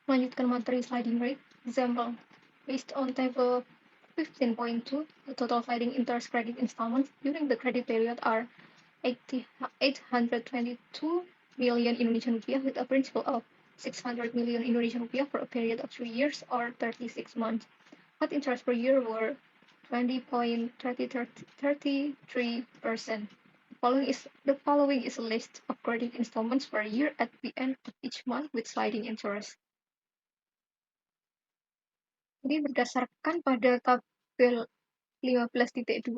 Melanjutkan materi sliding rate. Example, based on table 15.2, the total sliding interest credit installments during the credit period are 822 million Indonesian rupiah with a principal of 600 million Indonesian rupiah for a period of 3 years or 36 months. What interest per year were 20.33%. The following is a list of credit installments per year at the end of each month with sliding interest. Jadi berdasarkan pada tabel 15.2,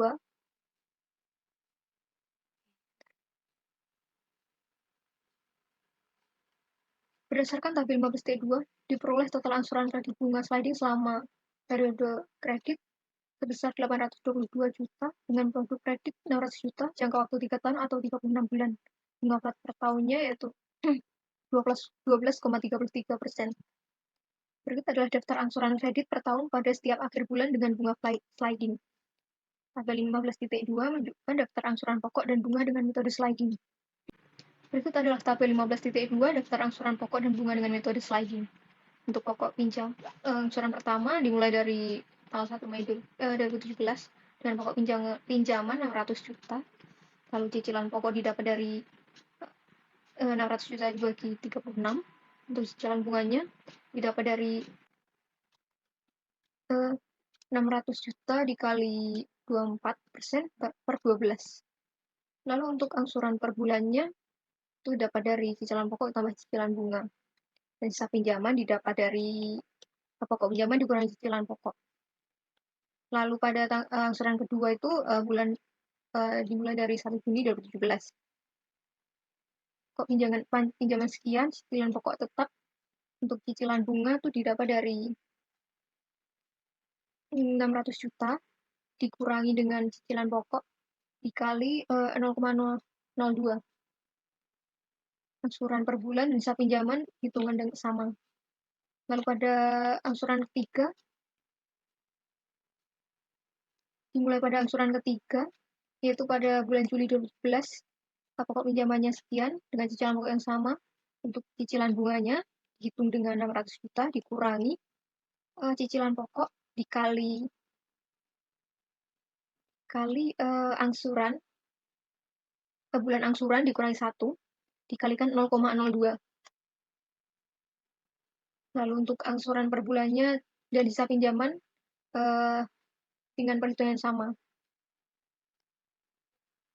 diperoleh total angsuran kredit bunga sliding selama periode kredit sebesar 822 juta dengan produk kredit 600 juta, jangka waktu 3 tahun atau 36 bulan. Bunga flat per tahunnya yaitu 12,33%. Berikut adalah daftar angsuran kredit per tahun pada setiap akhir bulan dengan bunga sliding. Tabel 15.2 menunjukkan daftar angsuran pokok dan bunga dengan metode sliding. Berikut adalah tabel 15.2 daftar angsuran pokok dan bunga dengan metode sliding. Untuk pokok pinjam, angsuran pertama dimulai dari tanggal 1 Mei 2017 dengan pokok pinjaman 600 juta. Lalu cicilan pokok didapat dari 600 juta dibagi 36. Untuk cicilan bunganya didapat dari 600 juta dikali 24% per 12. Lalu untuk angsuran per bulannya itu dapat dari cicilan pokok tambah cicilan bunga. Dan sisa pinjaman didapat dari pokok pinjaman dikurangi cicilan pokok. Lalu pada angsuran kedua itu dimulai dari 1 Juni 2017. Kok pinjaman sekian, cicilan pokok tetap untuk cicilan bunga itu didapat dari 600 juta dikurangi dengan cicilan pokok dikali 0,002. Angsuran per bulan bisa pinjaman hitungan dengan sama. Lalu pada angsuran ketiga, dimulai pada angsuran ketiga, yaitu pada bulan Juli 2017, pokok pinjamannya sekian dengan cicilan pokok yang sama. Untuk cicilan bunganya dihitung dengan 600 juta dikurangi cicilan pokok dikali angsuran, bulan angsuran dikurangi 1 dikalikan 0,02. Lalu untuk angsuran per bulannya dan sisa pinjaman dengan perhitungan yang sama.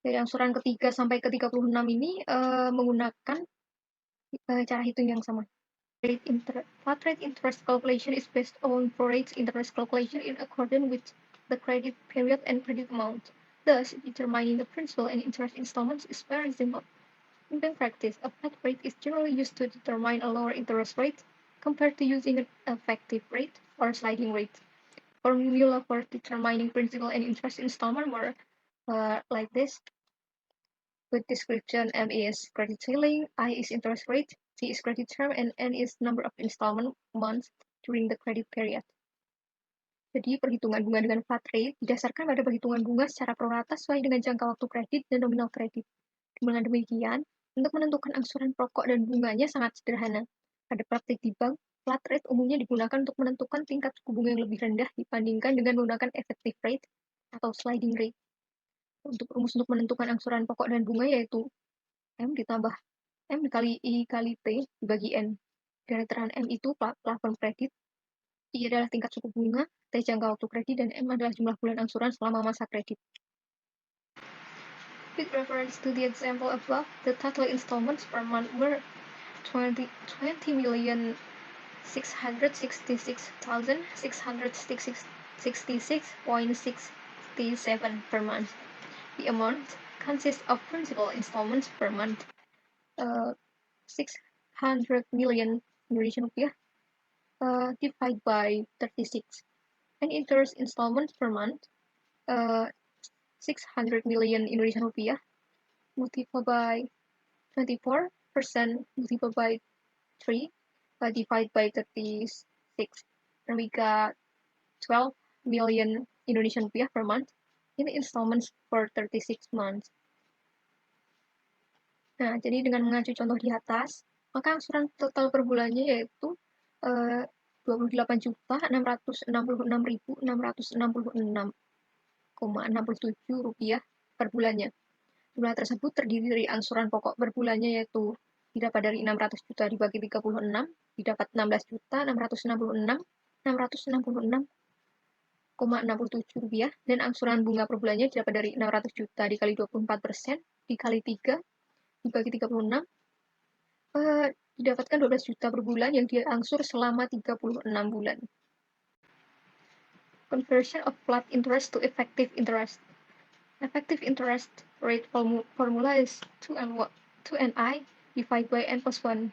Dari angsuran ketiga sampai ke 36 ini menggunakan cara hitung yang sama. Flat rate interest calculation is based on prorate interest calculation in accordance with the credit period and credit amount. Thus, determining the principal and interest installments is very simple. In bank practice, a flat rate is generally used to determine a lower interest rate compared to using an effective rate or sliding rate. Formula for determining principal and interest installment were like this. With description, M is credit ceiling, I is interest rate, C is credit term, and N is number of installment months during the credit period. Jadi perhitungan bunga dengan flat rate didasarkan pada perhitungan bunga secara prorata sesuai dengan jangka waktu kredit dan nominal kredit. Dengan demikian, untuk menentukan angsuran pokok dan bunganya sangat sederhana. Pada praktik di bank, flat rate umumnya digunakan untuk menentukan tingkat suku bunga yang lebih rendah dibandingkan dengan menggunakan effective rate atau sliding rate. Untuk rumus untuk menentukan angsuran pokok dan bunga yaitu M ditambah M dikali I kali T dibagi N. Genetaran M itu plafon kredit, I adalah tingkat suku bunga, T jangka waktu kredit, dan M adalah jumlah bulan angsuran selama masa kredit. With reference to the example above, the total installments per month were 20,666,666.67 per month. The amount consists of principal installments per month, 600 million Indonesian rupiah divided by 36, and interest installments per month, 600 million Indonesian rupiah multiplied by 24% multiplied by 3 divided by 36, and we got 12 million Indonesian rupiah per month in installments for 36 months. Nah, jadi dengan mengacu contoh di atas, maka angsuran total per bulannya yaitu Rp28.666.667 per bulannya. Jumlah tersebut terdiri dari angsuran pokok per bulannya, yaitu didapat dari 600 juta dibagi 36, didapat 16 juta 666 rupiah, dan angsuran bunga per bulannya didapat dari 600 juta dikali 24% dikali 3 dibagi 36, didapatkan 12 juta per bulan yang dia angsur selama 36 bulan. Conversion of flat interest to effective interest. Effective interest rate formula is 2ni divided by n plus 1,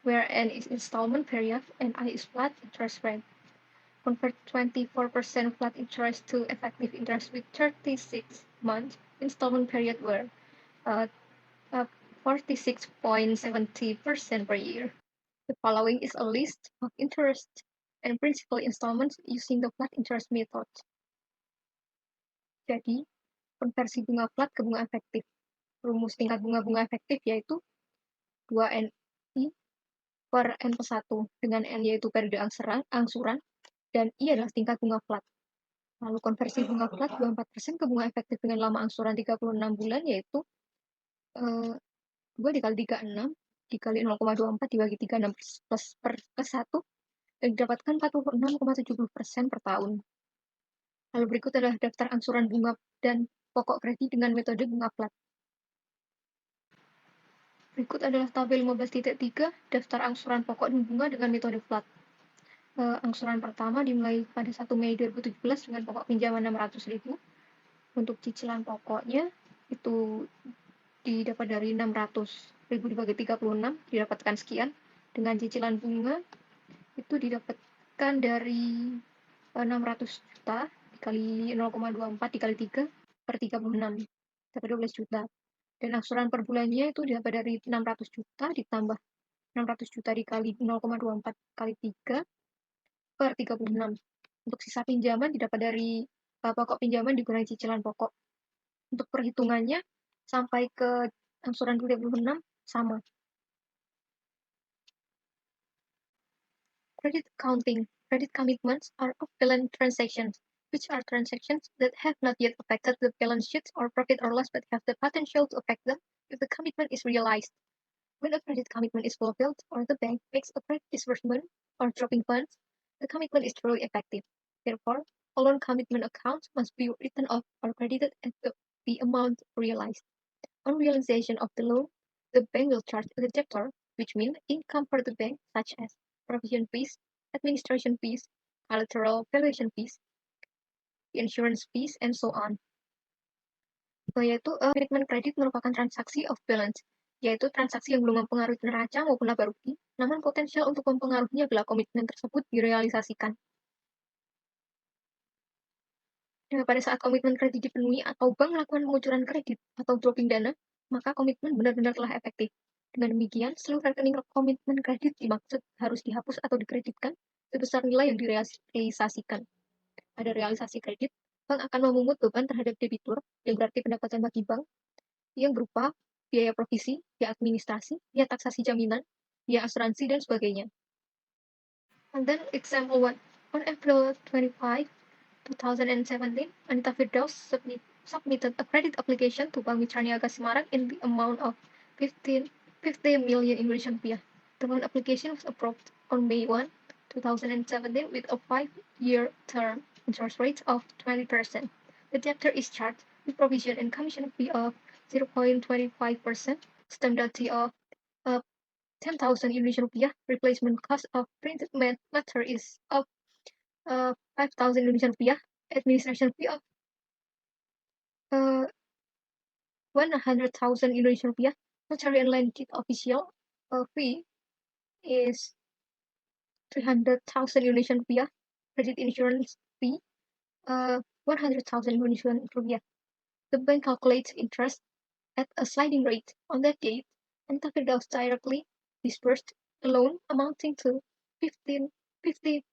where n is installment period and I is flat interest rate. Convert 24% flat interest to effective interest with 36 months installment period, where 46.70% per year. The following is a list of interest and principal installments using the flat interest method. Jadi, konversi bunga flat ke bunga efektif. Rumus tingkat bunga efektif yaitu 2NI per N plus 1, dengan N yaitu periode angsuran, dan I adalah tingkat bunga flat. Lalu konversi bunga flat 24% ke bunga efektif dengan lama angsuran 36 bulan, yaitu 2 dikali 36 dikali 0,24 dibagi 36 plus per 1, dan didapatkan 46,70% per tahun. Lalu berikut adalah daftar angsuran bunga dan pokok kredit dengan metode bunga flat. Berikut adalah tabel 15.3, daftar angsuran pokok dan bunga dengan metode flat. Angsuran pertama dimulai pada 1 Mei 2017 dengan pokok pinjaman 600.000. Untuk cicilan pokoknya itu didapat dari 600.000 dibagi 36, didapatkan sekian. Dengan cicilan bunga itu didapatkan dari 600 juta dikali 0,24 dikali 3 per 36, dapat 12 juta. Dan angsuran per bulannya itu dapat dari 600 juta ditambah 600 juta dikali 0,24 kali 3 per 36. Untuk sisa pinjaman didapat dari pokok pinjaman dikurangi cicilan pokok. Untuk perhitungannya sampai ke angsuran 26 sama. Credit accounting. Credit commitments are off-balance transactions, which are transactions that have not yet affected the balance sheet or profit or loss but have the potential to affect them if the commitment is realized. When a credit commitment is fulfilled or the bank makes a credit disbursement or dropping funds, the commitment is truly effective. Therefore, all loan commitment accounts must be written off or credited at the amount realized. On realization of the loan, the bank will charge the debtor, which means income for the bank, such as provision fees, administration fees, collateral valuation fees, insurance fees, and so on. Yaitu commitment kredit merupakan transaksi off balance, yaitu transaksi yang belum mempengaruhi neraca maupun laba rugi, namun potensial untuk mempengaruhinya bila komitmen tersebut direalisasikan. Nah, pada saat komitmen kredit dipenuhi atau bank melakukan pengucuran kredit atau dropping dana, maka komitmen benar-benar telah efektif. Dengan demikian, seluruh rekening komitmen kredit dimaksud harus dihapus atau dikreditkan sebesar nilai yang direalisasikan. Pada realisasi kredit, bank akan memungut beban terhadap debitur, yang berarti pendapatan bagi bank, yang berupa biaya provisi, biaya administrasi, biaya taksasi jaminan, biaya asuransi, dan sebagainya. And then example 1. On April 25, 2017, Anita Firdaus submitted a credit application to Bank Mitra Niaga Semarang in the amount of 50 million Indonesian rupiah. The loan application was approved on May 1, 2017 with a 5-year term interest rate of 20%. The debtor is charged with provision and commission fee of 0.25%, stamp duty of 10,000 Indonesian rupiah, replacement cost of printed matter is of 5,000 Indonesian rupiah, administration fee of 100,000 Indonesian rupiah, notary and land deed official fee is 300,000 Indonesian rupiah, credit insurance fee 100,000 Indonesian rupiah. The bank calculates interest at a sliding rate. On that date, Anita Firdaus directly disbursed a loan amounting to 50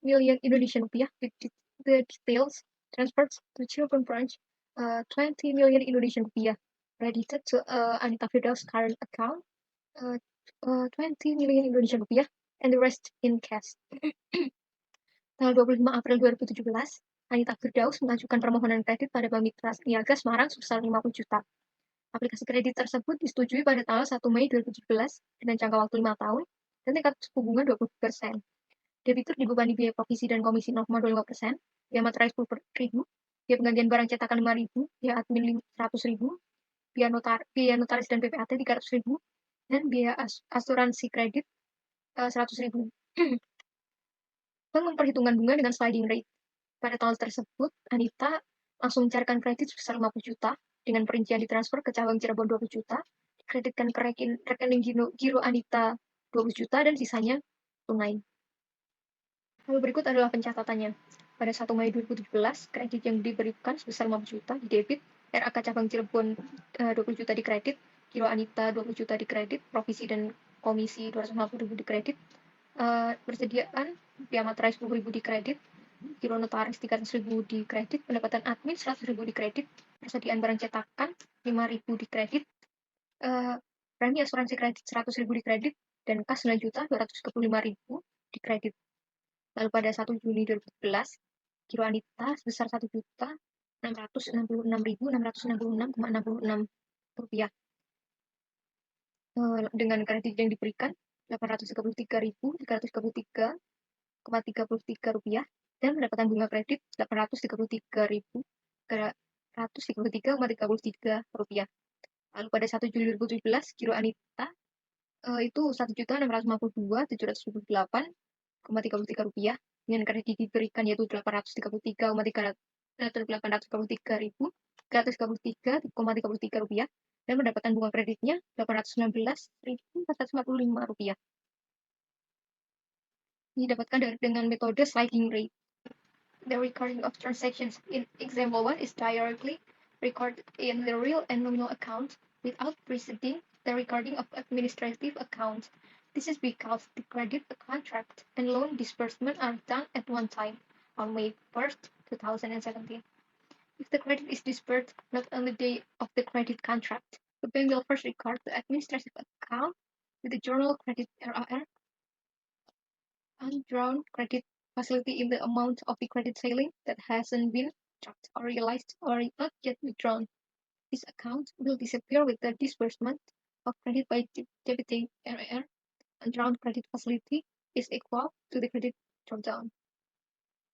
million Indonesian rupiah, with the details transferred to Cirebon branch 20 million Indonesian rupiah, credited to Anita Firdaus current account 20 million Indonesian rupiah, and the rest in cash. Tanggal 25 April 2017, Anita Firdaus mengajukan permohonan kredit pada Bank Mitra Niaga Semarang sebesar 50 juta. Aplikasi kredit tersebut disetujui pada tanggal 1 Mei 2017 dengan jangka waktu 5 tahun dan tingkat suku bunga 20%. Debitur dibebani biaya provisi dan komisi 0,25%, biaya materai 10.000, biaya penggantian barang cetakan 5.000, biaya admin 100.000, biaya notaris dan PPAT 300.000, dan biaya asuransi kredit 100.000. Bank memperhitungkan bunga dengan sliding rate. Pada tanggal tersebut, Anita langsung mencarikan kredit sebesar 50 juta dengan perincian ditransfer ke cabang Cirebon 20 juta, dikreditkan ke rekening giro Anita 20 juta, dan sisanya tunai. Lalu berikut adalah pencatatannya. Pada 1 Mei 2017, kredit yang diberikan sebesar 50 juta di debit, RAK cabang Cirebon 20 juta dikredit, giro Anita 20 juta dikredit, provisi dan komisi 250.000 dikredit, persediaan biaya materai 10.000 dikredit, giro notaris 300.000 dikredit, pendapatan admin 100.000 dikredit, persediaan barang cetakan 5.000 dikredit, premi asuransi kredit 100.000 dikredit, dan kas 9.225.000 dikredit. Lalu pada 1 Juni 2017, giro Anita sebesar 1.666.666,66 rupiah. Dengan kredit yang diberikan 833.333,33 rupiah dan pendapatan bunga kredit 833.333,33 rupiah. Lalu pada 1 Juli 2017, giro Anita itu 1.652.778,33 rupiah dengan kredit diberikan yaitu 833,333 rupiah dan pendapatan bunga kreditnya 819.445 rupiah. Didapatkan dengan metode sliding rate. The recording of transactions in example 1 is directly recorded in the real and nominal accounts without preceding the recording of administrative accounts. This is because the credit contract and loan disbursement are done at one time, on May 1st, 2017. If the credit is disbursed not on the day of the credit contract, the bank will first record the administrative account with the journal credit RAR, undrawn credit facility in the amount of the credit ceiling that hasn't been charged or realized or not yet withdrawn. This account will disappear with the disbursement of credit by debiting RAR. Undrawn credit facility is equal to the credit drawdown.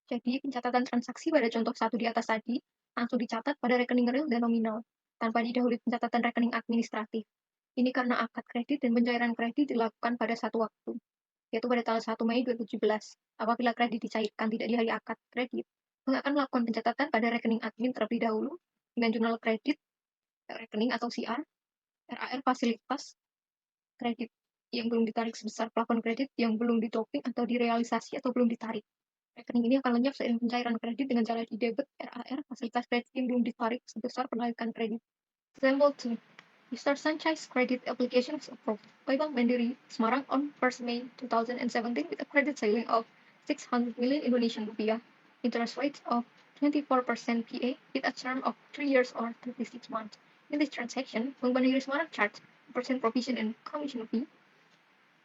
Jadi, pencatatan transaksi pada contoh 1 di atas tadi langsung dicatat pada rekening real dan nominal, tanpa didahului pencatatan rekening administratif. Ini karena akad kredit dan pencairan kredit dilakukan pada satu waktu, yaitu pada tanggal 1 Mei 2017. Apabila kredit dicairkan tidak di hari akad kredit, bank akan melakukan pencatatan pada rekening admin terlebih dahulu dengan jurnal kredit, rekening atau CR, RAR fasilitas kredit yang belum ditarik sebesar plafon kredit yang belum didroping atau direalisasi atau belum ditarik. Rekening ini akan lenyap seiring pencairan kredit dengan cara di-debit RAR fasilitas kredit yang belum ditarik sebesar penarikan kredit. Example 2. Mr. Sanchez credit application was approved by Bank Mandiri Semarang on 1st May 2017 with a credit ceiling of 600 million Indonesian rupiah, interest rates of 24% PA with a term of 3 years or 36 months. In this transaction, Bank Mandiri Semarang charged percent provision and commission fee,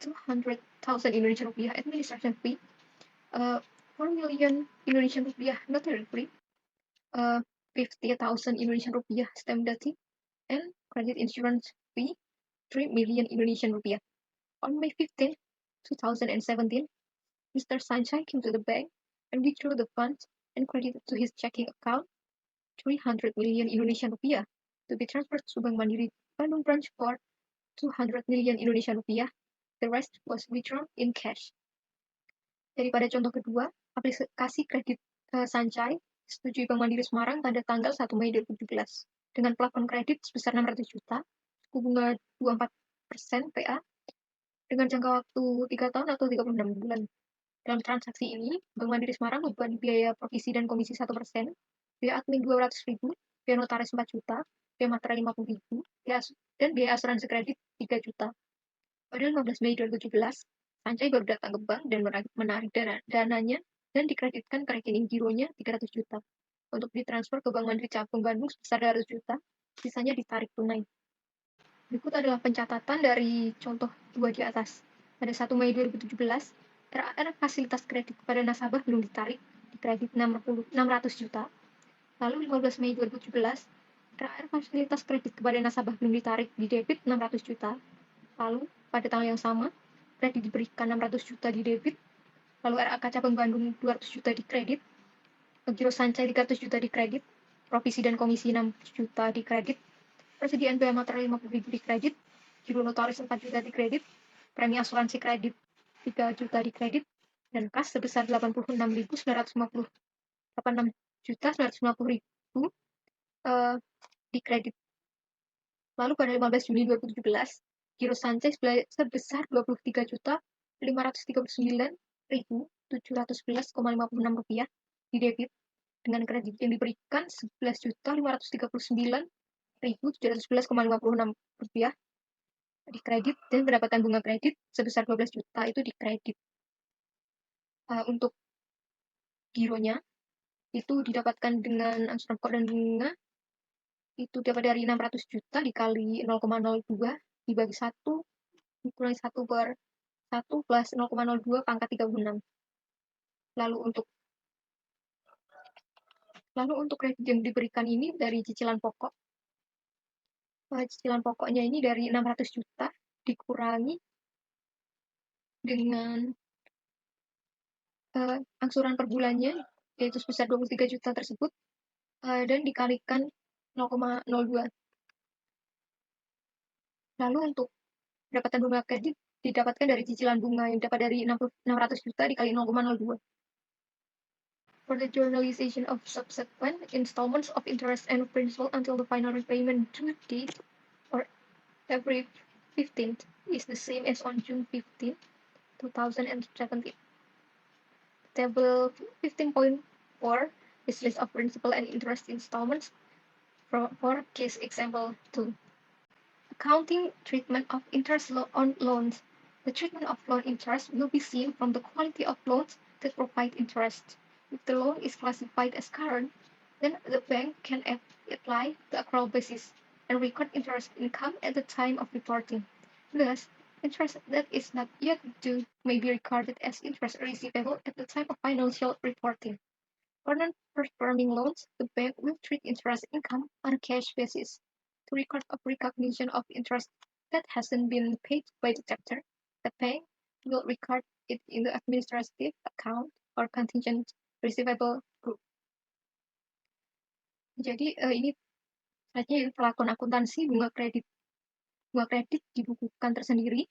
200,000 Indonesian rupiah administration fee, 4 million Indonesian rupiah notary fee, 50,000 Indonesian rupiah stamp duty, and credit insurance fee 3 million Indonesian rupiah. On May 15, 2017, Mr. Sunshine came to the bank and withdrew the funds and credited to his checking account 300 million Indonesian rupiah to be transferred to Bank Mandiri Bandung branch for 200 million Indonesian rupiah. The rest was withdrawn in cash. Daripada contoh kedua, aplikasi kredit Sunshine disetujui Bank Mandiri Semarang pada tanggal 1 Mei 2017 dengan plafon kredit sebesar 600 juta, suku bunga 24% PA, dengan jangka waktu 3 tahun atau 36 bulan. Dalam transaksi ini, Bank Mandiri Semarang membebani biaya provisi dan komisi 1%, biaya admin 200.000, biaya notaris 4 juta, biaya materai 50.000, dan biaya asuransi kredit 3 juta. Pada 15 Mei 2017, Sanjay baru datang ke bank dan menarik dananya dan dikreditkan ke rekening gironya 300 juta. Untuk ditransfer ke Bank Mandiri Cabang Bandung sebesar 200 juta, sisanya ditarik tunai. Berikut adalah pencatatan dari contoh 2 di atas. Pada 1 Mei 2017, RAR fasilitas kredit kepada nasabah belum ditarik, dikredit 600 juta. Lalu 15 Mei 2017, RAR fasilitas kredit kepada nasabah belum ditarik, di debit 600 juta. Lalu pada tanggal yang sama, kredit diberikan 600 juta di debit, lalu RAK Cabang Bandung 200 juta di kredit, Giro Sancai 300 juta di kredit, provisi dan komisi 6 juta di kredit, persediaan biaya material 50.000 di kredit, giro notaris 4 juta di kredit, premi asuransi kredit 3 juta di kredit, dan kas sebesar 86.950 juta 950.000 di kredit. Lalu pada 15 Juni 2017, giro Sancai sebesar 23 juta 539.711,56 rupiah di debit dengan kredit yang diberikan 11.539.711,56 rupiah di kredit dan pendapatan bunga kredit sebesar 12 juta itu di kredit. Untuk gironya itu didapatkan dengan angsuran pokok dan bunga itu dapat dari 600 juta dikali 0,02 dibagi 1 dikurangi 1 per 1 plus 0,02 pangkat 36. Lalu untuk kredit yang diberikan ini dari cicilan pokok. Cicilan pokoknya ini dari 600 juta dikurangi dengan angsuran per bulannya yaitu sebesar 23 juta tersebut dan dikalikan 0,02. Lalu untuk pendapatan bunga kredit didapatkan dari cicilan bunga yang dapat dari 600 juta dikali 0,02. For the journalization of subsequent installments of interest and principal until the final repayment due date or every 15th is the same as on June 15, 2017. Table 15.4 is list of principal and interest installments for case example 2. Accounting treatment of interest on loans. The treatment of loan interest will be seen from the quality of loans that provide interest. If the loan is classified as current, then the bank can apply the accrual basis and record interest income at the time of reporting. Thus, interest that is not yet due may be recorded as interest receivable at the time of financial reporting. For non-performing loans, the bank will treat interest income on a cash basis. To record of recognition of interest that hasn't been paid by the debtor, the bank will record it in the administrative account or contingent receivable group. Jadi ini saja perlakuan akuntansi bunga kredit. Bunga kredit dibukukan tersendiri.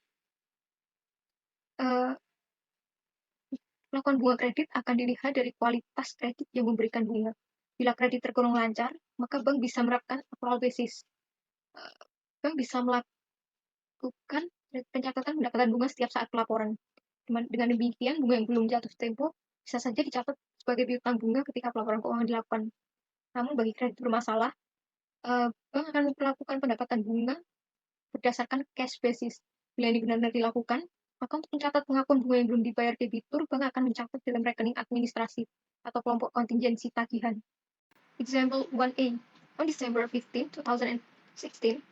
Perlakuan bunga kredit akan dilihat dari kualitas kredit yang memberikan bunga. Bila kredit tergolong lancar, maka bank bisa menerapkan accrual basis. Bank bisa melakukan pencatatan pendapatan bunga setiap saat pelaporan. Dengan demikian, bunga yang belum jatuh tempo bisa saja dicatat sebagai piutang bunga ketika pelaporan keuangan dilakukan. Namun bagi kredit bermasalah, bank akan melakukan pendapatan bunga berdasarkan cash basis. Bila ini benar-benar dilakukan, maka untuk mencatat pengakuan bunga yang belum dibayar debitur, bank akan mencatat dalam rekening administrasi atau kelompok kontingensi tagihan. Example 1A. On December 15, 2016,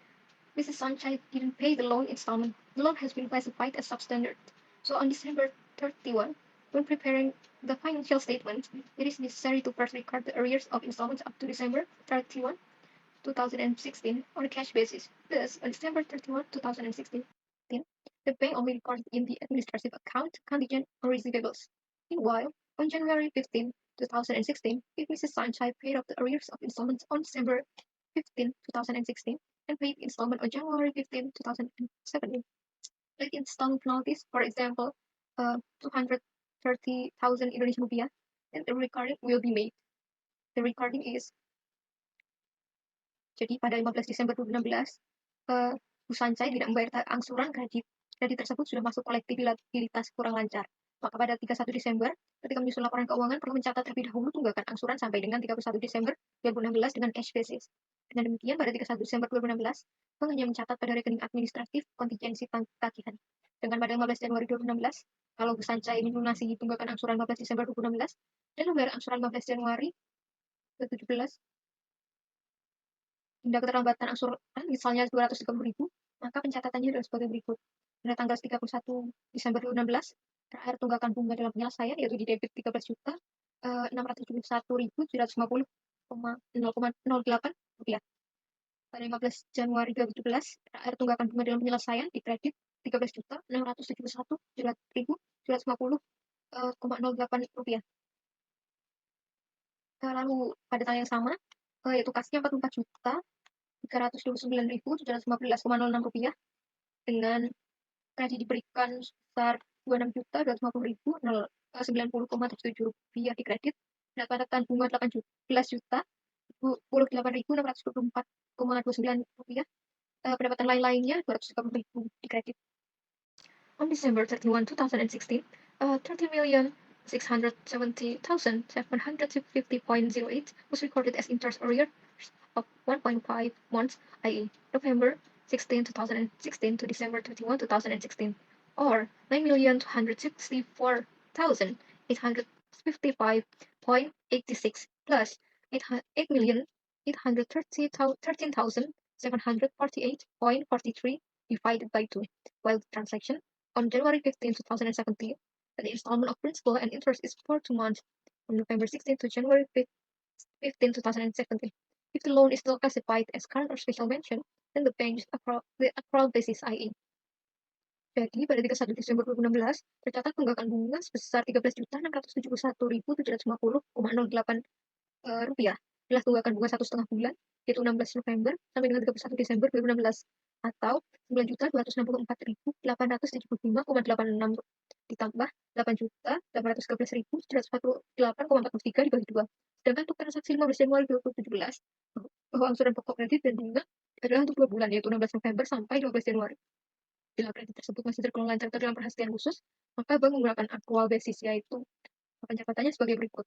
Mrs. Sunshine didn't pay the loan installment. The loan has been classified as substandard. So on December 31, when preparing the financial statement, it is necessary to first record the arrears of installments up to December 31, 2016 on a cash basis. Thus, on December 31, 2016, the bank only recorded in the administrative account contingent on receivables. Meanwhile, on January 15, 2016, if Mrs. Sunshine paid off the arrears of installments on December 15, 2016, and paid installment on January 15, 2017, like installment penalties, for example, 230,000 Indonesian rupiah, then the recording will be made. The recording is jadi pada 15 Desember 2016, Bu Sancai tidak membayar angsuran kredit tersebut sudah masuk kolektabilitas kurang lancar. Maka pada 31 Desember, ketika menyusun laporan keuangan perlu mencatat terlebih dahulu tunggakan angsuran sampai dengan 31 Desember 2016 dengan cash basis. Dengan demikian, pada 31 Desember 2016, bank hanya mencatat pada rekening administratif kontingensi tagihan. Dengan pada 15 Januari 2016, kalau Bu Sancai melunasi tunggakan angsuran 15 Desember 2016 dan membayar angsuran 15 Januari 2017, Tindak keterlambatan angsuran misalnya 230.000, maka pencatatannya adalah sebagai berikut. Pada tanggal 31 Desember 2016, terakhir tunggakan bunga dalam penyelesaian yaitu di debit 13 juta 671.950,008 rupiah. Pada 15 Januari 2017, terakhir tunggakan bunga dalam penyelesaian di kredit 13 juta 671.950,008 rupiah. Lalu pada tanggal yang sama, yaitu kasnya 44 juta 329.715,06 rupiah dengan kredit diberikan sebesar 26.250.090,77 rupiah di kredit dan catatan bunga 18 juta 28.624,29 rupiah. Pendapatan lain-lainnya 230.000 di kredit. On December 31, 2016, 30,670,750.08 was recorded as interest arrears of 1.5 months, i.e. November 16, 2016 to December 31, 2016, or 9,264,855.86 plus 8,813,748.43 divided by 2, while the transaction on January 15, 2017, the installment of principal and interest is for 2 months, from November 16 to January 15, 2017. If the loan is still classified as current or special mention, then the bank is the accrual basis, i.e. Jadi, pada 31 Desember 2016, tercatat tunggakan bunga sebesar 13.671.750,08 rupiah. Adalah tunggakan bunga 1,5 bulan, yaitu 16 November sampai dengan 31 Desember 2016, atau 9.264.875,86 ditambah 8.813.748,43 dibagi 2. Sedangkan untuk transaksi 15 Januari 2017, bahwa angsuran pokok kredit dan bunga adalah untuk 2 bulan, yaitu 16 November sampai 12 Januari. Bila kredit tersebut masih tergolong lancar dalam perhatian khusus, maka bank menggunakan accrual basis, yaitu pencatatannya sebagai berikut.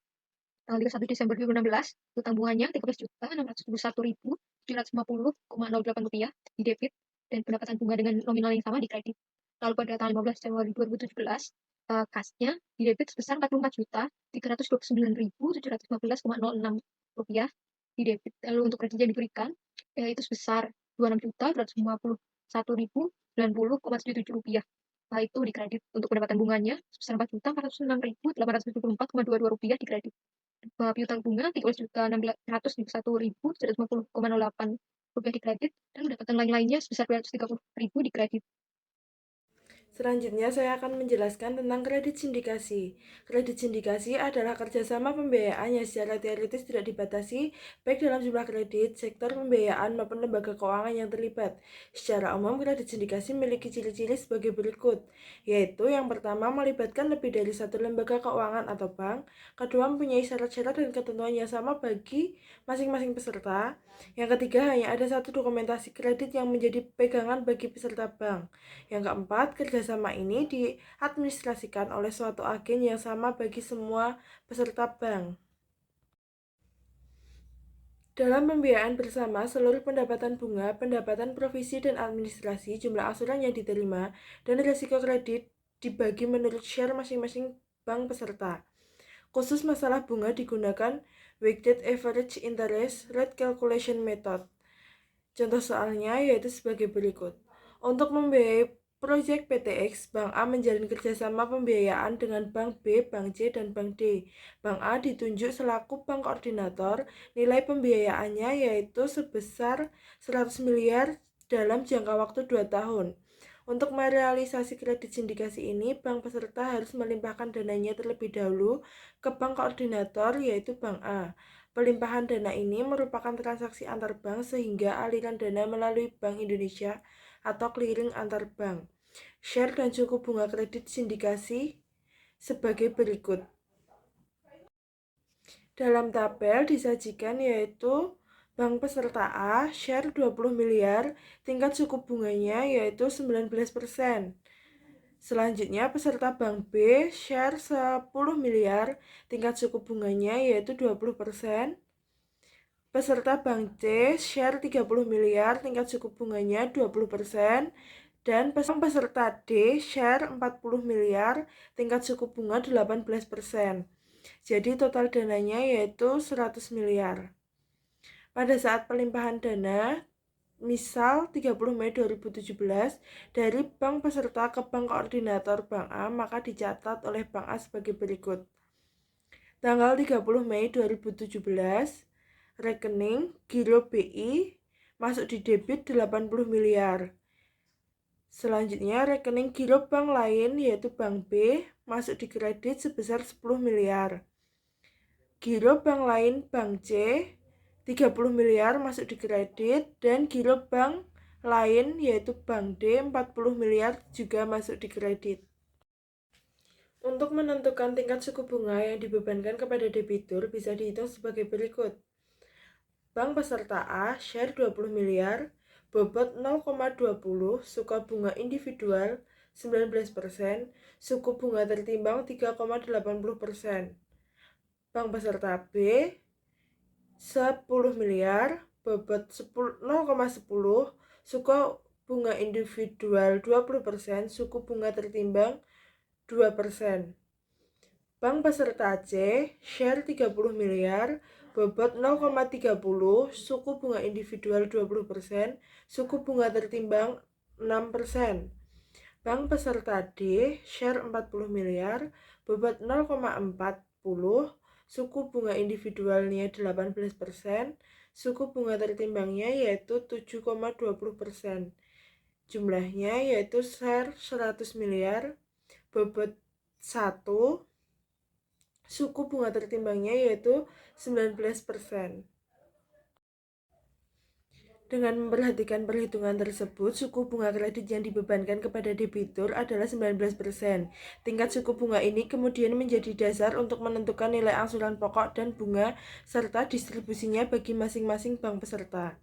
Tanggal 31 Desember 2016, utang bunganya 13.671.750,08 rupiah di debit dan pendapatan bunga dengan nominal yang sama di kredit. Lalu pada tanggal 15 Januari 2017, kasnya di debit sebesar 44.329.715,06 rupiah di debit. Lalu untuk kredit yang diberikan, yaitu sebesar 26.291.090,77 rupiah. Nah, itu di kredit. Untuk pendapatan bunganya sebesar 4.406.824,22 rupiah di kredit. Piutang bunga 13.671.750,08 rupiah di kredit dan pendapatan lain-lainnya sebesar 230.000 di kredit. Selanjutnya, saya akan menjelaskan tentang kredit sindikasi. Kredit sindikasi adalah kerjasama pembiayaan yang secara teoritis tidak dibatasi, baik dalam jumlah kredit, sektor pembiayaan, maupun lembaga keuangan yang terlibat. Secara umum, kredit sindikasi memiliki ciri-ciri sebagai berikut, yaitu yang pertama, melibatkan lebih dari satu lembaga keuangan atau bank. Kedua, mempunyai syarat-syarat dan ketentuan yang sama bagi masing-masing peserta. Yang ketiga, hanya ada satu dokumentasi kredit yang menjadi pegangan bagi peserta bank. Yang keempat, kerjasama ini diadministrasikan oleh suatu agen yang sama bagi semua peserta bank. Dalam pembiayaan bersama, seluruh pendapatan bunga, pendapatan provisi dan administrasi, jumlah angsuran yang diterima, dan risiko kredit dibagi menurut share masing-masing bank peserta. Khusus masalah bunga digunakan Weighted Average Interest Rate Calculation Method. Contoh soalnya yaitu sebagai berikut. Untuk membiayai proyek PTX, Bank A menjalin kerjasama pembiayaan dengan Bank B, Bank C, dan Bank D. Bank A ditunjuk selaku bank koordinator, nilai pembiayaannya yaitu sebesar 100 miliar dalam jangka waktu 2 tahun. Untuk merealisasi kredit sindikasi ini, bank peserta harus melimpahkan dananya terlebih dahulu ke bank koordinator yaitu Bank A. Pelimpahan dana ini merupakan transaksi antar bank sehingga aliran dana melalui Bank Indonesia atau clearing antar bank. Share dan suku bunga kredit sindikasi sebagai berikut. Dalam tabel disajikan yaitu bank peserta A, share 20 miliar, tingkat suku bunganya yaitu 19%. Selanjutnya peserta bank B, share 10 miliar, tingkat suku bunganya yaitu 20%. Peserta bank C, share 30 miliar, tingkat suku bunganya 20%. Dan peserta D, share 40 miliar, tingkat suku bunga 18%. Jadi total dananya yaitu 100 miliar. pada saat pelimpahan dana, misal 30 Mei 2017, dari bank peserta ke bank koordinator Bank A, maka dicatat oleh Bank A sebagai berikut. Tanggal 30 Mei 2017, rekening giro BI masuk di debit 80 miliar. Selanjutnya, rekening giro bank lain yaitu Bank B masuk di kredit sebesar 10 miliar. Giro bank lain Bank C 30 miliar masuk di kredit, dan giro bank lain yaitu Bank D 40 miliar juga masuk di kredit. Untuk menentukan tingkat suku bunga yang dibebankan kepada debitur bisa dihitung sebagai berikut. Bank peserta A share 20 miliar, bobot 0,20, suku bunga individual 19%, suku bunga tertimbang 3,80%. Bank peserta B 10 miliar, bobot 0,10, suku bunga individual 20%, suku bunga tertimbang 2%. Bank peserta C share 30 miliar, bobot 0,30, suku bunga individual 20%, suku bunga tertimbang 6%. Bank peserta D share 40 miliar, bobot 0,40, suku bunga individualnya 18%, suku bunga tertimbangnya yaitu 7,20%. Jumlahnya yaitu share 100 miliar, bobot 1, suku bunga tertimbangnya yaitu 19%. Dengan memperhatikan perhitungan tersebut, suku bunga kredit yang dibebankan kepada debitur adalah 19%. Tingkat suku bunga ini kemudian menjadi dasar untuk menentukan nilai angsuran pokok dan bunga serta distribusinya bagi masing-masing bank peserta.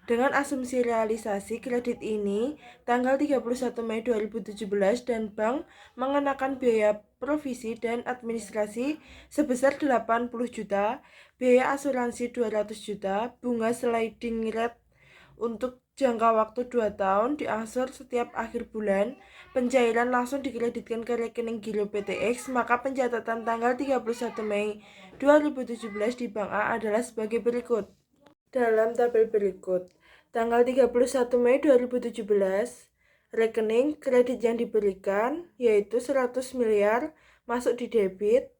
Dengan asumsi realisasi kredit ini, tanggal 31 Mei 2017 dan bank mengenakan biaya provisi dan administrasi sebesar 80 juta, biaya asuransi 200 juta, bunga sliding rate untuk jangka waktu 2 tahun diangsur setiap akhir bulan, pencairan langsung dikreditkan ke rekening giro PTX, maka pencatatan tanggal 31 Mei 2017 di Bank A adalah sebagai berikut. Dalam tabel berikut, tanggal 31 Mei 2017, rekening kredit yang diberikan yaitu 100 miliar masuk di debit,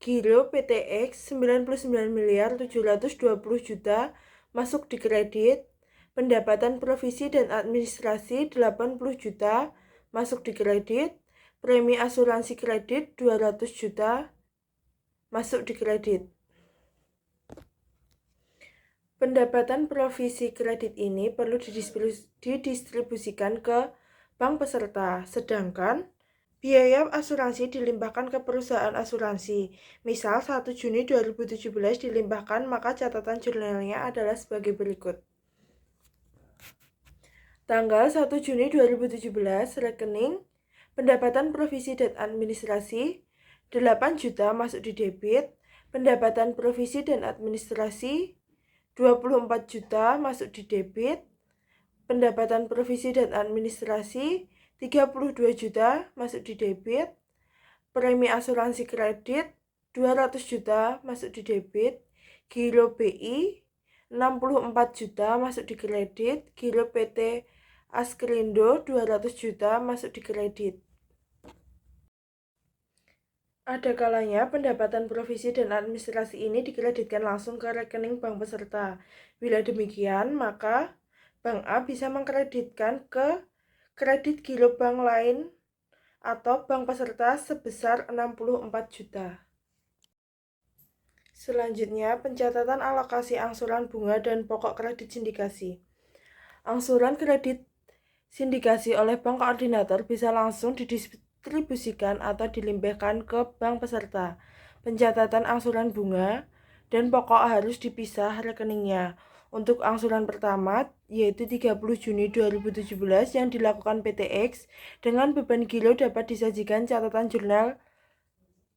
giro PTX 99 miliar 720 juta masuk di kredit, pendapatan provisi dan administrasi 80 juta masuk di kredit, premi asuransi kredit 200 juta masuk di kredit. Pendapatan provisi kredit ini perlu didistribusikan ke bank peserta, sedangkan biaya asuransi dilimpahkan ke perusahaan asuransi. Misal 1 Juni 2017 dilimpahkan, maka catatan jurnalnya adalah sebagai berikut. Tanggal 1 Juni 2017, rekening pendapatan provisi dan administrasi 8 juta masuk di debit, pendapatan provisi dan administrasi 24 juta masuk di debit, pendapatan provisi dan administrasi 32 juta masuk di debit, premi asuransi kredit 200 juta masuk di debit, giro BI 64 juta masuk di kredit, giro PT Askrindo 200 juta masuk di kredit. Ada kalanya pendapatan provisi dan administrasi ini dikreditkan langsung ke rekening bank peserta. Bila demikian, maka Bank A bisa mengkreditkan ke kredit giro bank lain atau bank peserta sebesar 64 juta. Selanjutnya, pencatatan alokasi angsuran bunga dan pokok kredit sindikasi. Angsuran kredit sindikasi oleh bank koordinator bisa langsung didistribusikan atau dilimpahkan ke bank peserta. Pencatatan angsuran bunga dan pokok harus dipisah rekeningnya. Untuk angsuran pertama, yaitu 30 Juni 2017 yang dilakukan PTX, dengan beban giro dapat disajikan catatan jurnal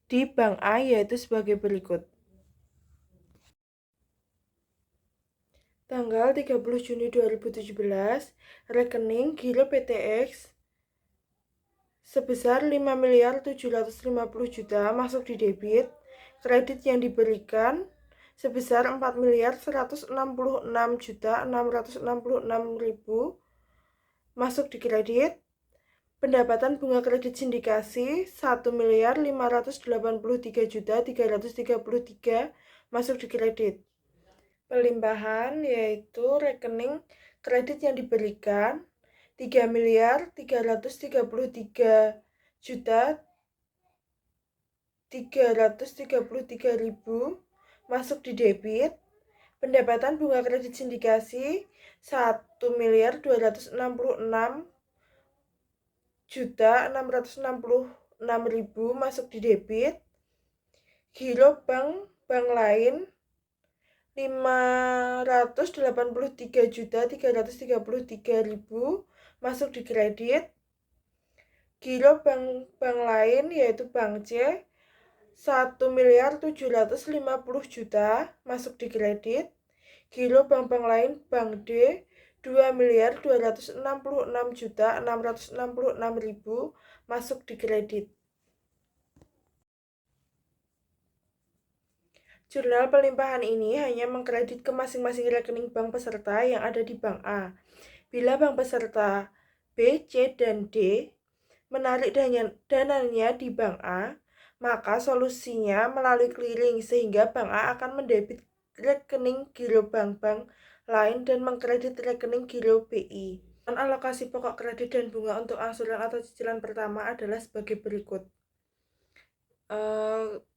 di Bank A yaitu sebagai berikut. Tanggal 30 Juni 2017, rekening giro PTX sebesar 5 miliar 750 juta masuk di debit, kredit yang diberikan sebesar 4.166.666.000 masuk di kredit. Pendapatan bunga kredit sindikasi 1.583.333 masuk di kredit. Pelimpahan yaitu rekening kredit yang diberikan 3.333.333.000 masuk di debit. Pendapatan bunga kredit sindikasi 1.266.666.000 masuk di debit. Giro bank lain 583.333.000 masuk di kredit. Giro bank lain yaitu Bank C 1.750.000 masuk di kredit. Giro bank lain Bank D 2.266.666.000 masuk di kredit. Jurnal pelimpahan ini hanya mengkredit ke masing-masing rekening bank peserta yang ada di Bank A. Bila bank peserta B, C, dan D menarik dananya di Bank A, maka solusinya melalui clearing sehingga Bank A akan mendebit rekening giro bank-bank lain dan mengkredit rekening giro BI. Alokasi pokok kredit dan bunga untuk angsuran atau cicilan pertama adalah sebagai berikut.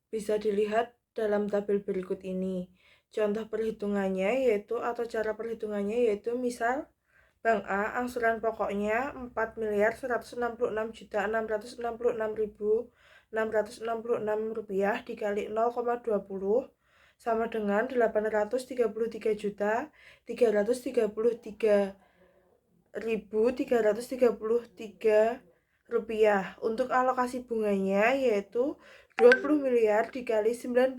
Bisa dilihat dalam tabel berikut ini. Contoh perhitungannya yaitu atau cara perhitungannya yaitu misal Bank A angsuran pokoknya 4.166.666.666 rupiah dikali 0,20 sama dengan 833.333.333 rupiah. Untuk alokasi bunganya yaitu 20 miliar dikali 19%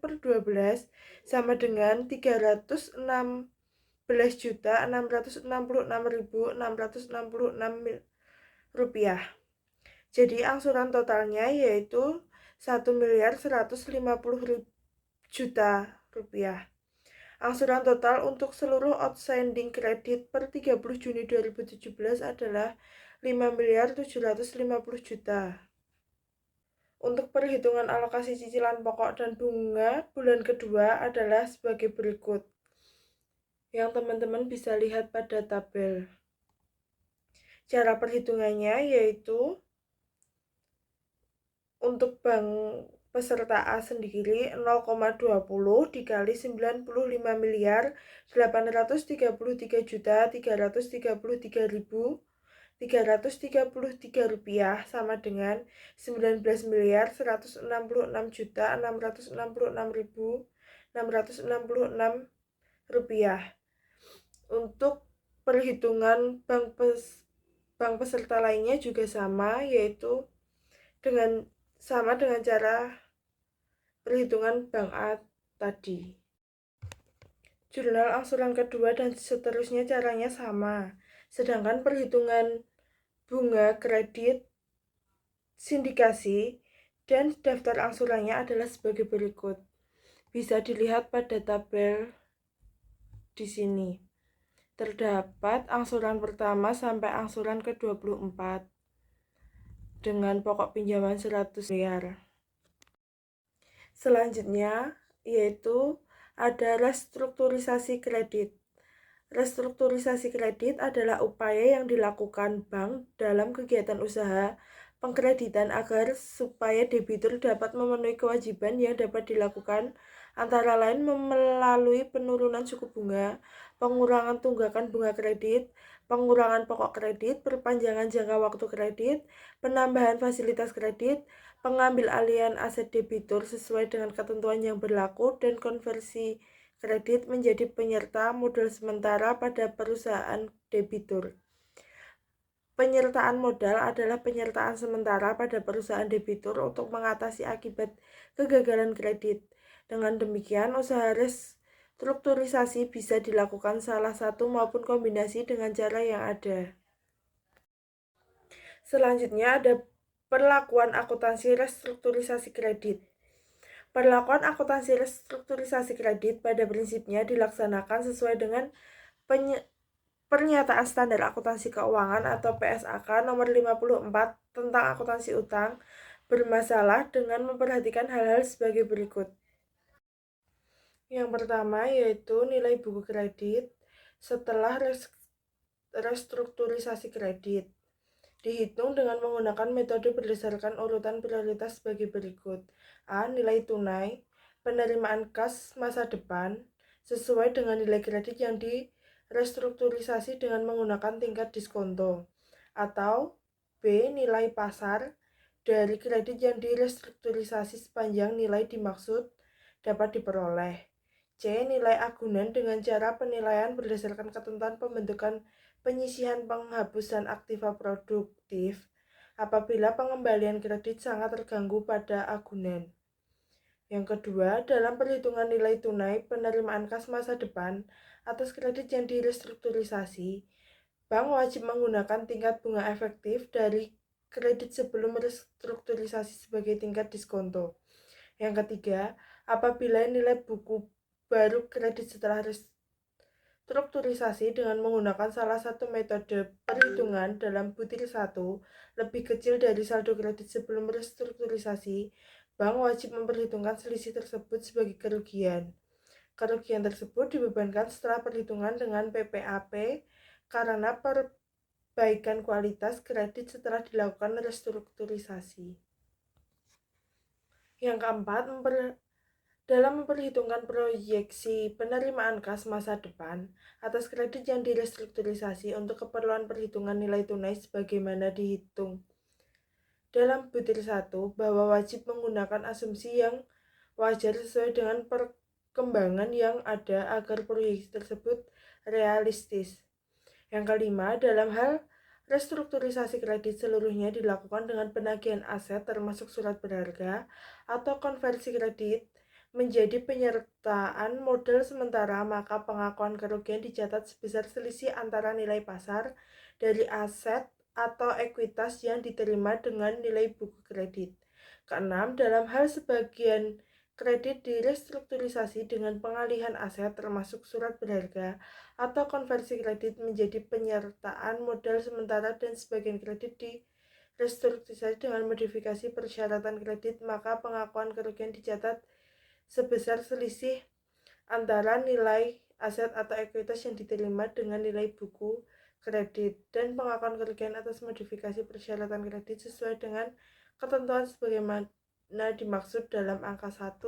per 12 sama dengan 316.666.666 rupiah. Jadi angsuran totalnya yaitu 1.150.000.000 rupiah. Angsuran total untuk seluruh outstanding kredit per 30 Juni 2017 adalah 5.750.000.000. Untuk perhitungan alokasi cicilan pokok dan bunga bulan kedua adalah sebagai berikut, yang teman-teman bisa lihat pada tabel. Cara perhitungannya yaitu untuk bank peserta A sendiri 0,20 dikali 95.833.333.333 rupiah sama dengan 19.166.666.666 rupiah. Untuk perhitungan bank peserta lainnya juga sama, yaitu dengan cara perhitungan Bank A tadi. Jurnal angsuran kedua dan seterusnya caranya sama, sedangkan perhitungan bunga kredit sindikasi dan daftar angsurannya adalah sebagai berikut. Bisa dilihat pada tabel di sini. Terdapat angsuran pertama sampai angsuran ke-24 dengan pokok pinjaman 100 miliar. Selanjutnya yaitu ada restrukturisasi kredit. Restrukturisasi kredit adalah upaya yang dilakukan bank dalam kegiatan usaha pengkreditan agar supaya debitur dapat memenuhi kewajiban yang dapat dilakukan antara lain melalui penurunan suku bunga, pengurangan tunggakan bunga kredit, pengurangan pokok kredit, perpanjangan jangka waktu kredit, penambahan fasilitas kredit, pengambil alihan aset debitur sesuai dengan ketentuan yang berlaku, dan konversi kredit menjadi penyerta modal sementara pada perusahaan debitur. Penyertaan modal adalah penyertaan sementara pada perusahaan debitur untuk mengatasi akibat kegagalan kredit. Dengan demikian, usaha restrukturisasi bisa dilakukan salah satu maupun kombinasi dengan cara yang ada. Selanjutnya ada perlakuan akuntansi restrukturisasi kredit. Perlakuan akuntansi restrukturisasi kredit pada prinsipnya dilaksanakan sesuai dengan Pernyataan Standar Akuntansi Keuangan atau PSAK nomor 54 tentang akuntansi utang bermasalah dengan memperhatikan hal-hal sebagai berikut. Yang pertama yaitu nilai buku kredit setelah restrukturisasi kredit. Dihitung dengan menggunakan metode berdasarkan urutan prioritas sebagai berikut. A. Nilai tunai penerimaan kas masa depan sesuai dengan nilai kredit yang direstrukturisasi dengan menggunakan tingkat diskonto. Atau B. Nilai pasar dari kredit yang direstrukturisasi sepanjang nilai dimaksud dapat diperoleh. C. Nilai agunan dengan cara penilaian berdasarkan ketentuan pembentukan penyisihan penghapusan aktiva produktif apabila pengembalian kredit sangat terganggu pada agunan. Yang kedua, dalam perhitungan nilai tunai penerimaan kas masa depan atas kredit yang direstrukturisasi, bank wajib menggunakan tingkat bunga efektif dari kredit sebelum restrukturisasi sebagai tingkat diskonto. Yang ketiga, apabila nilai buku baru kredit setelah restrukturisasi dengan menggunakan salah satu metode perhitungan dalam butir 1 lebih kecil dari saldo kredit sebelum restrukturisasi, bank wajib memperhitungkan selisih tersebut sebagai kerugian. Kerugian tersebut dibebankan setelah perhitungan dengan PPAP karena perbaikan kualitas kredit setelah dilakukan restrukturisasi. Yang keempat, dalam memperhitungkan proyeksi penerimaan kas masa depan atas kredit yang direstrukturisasi untuk keperluan perhitungan nilai tunai sebagaimana dihitung dalam butir 1 bahwa wajib menggunakan asumsi yang wajar sesuai dengan perkembangan yang ada agar proyeksi tersebut realistis. Yang kelima, dalam hal restrukturisasi kredit seluruhnya dilakukan dengan penagihan aset termasuk surat berharga atau konversi kredit menjadi penyertaan modal sementara, maka pengakuan kerugian dicatat sebesar selisih antara nilai pasar dari aset atau ekuitas yang diterima dengan nilai buku kredit. Keenam, dalam hal sebagian kredit direstrukturisasi dengan pengalihan aset termasuk surat berharga atau konversi kredit menjadi penyertaan modal sementara dan sebagian kredit direstrukturisasi dengan modifikasi persyaratan kredit, maka pengakuan kerugian dicatat sebesar selisih antara nilai aset atau ekuitas yang diterima dengan nilai buku kredit dan pengakuan kerugian atas modifikasi persyaratan kredit sesuai dengan ketentuan sebagaimana dimaksud dalam angka 1.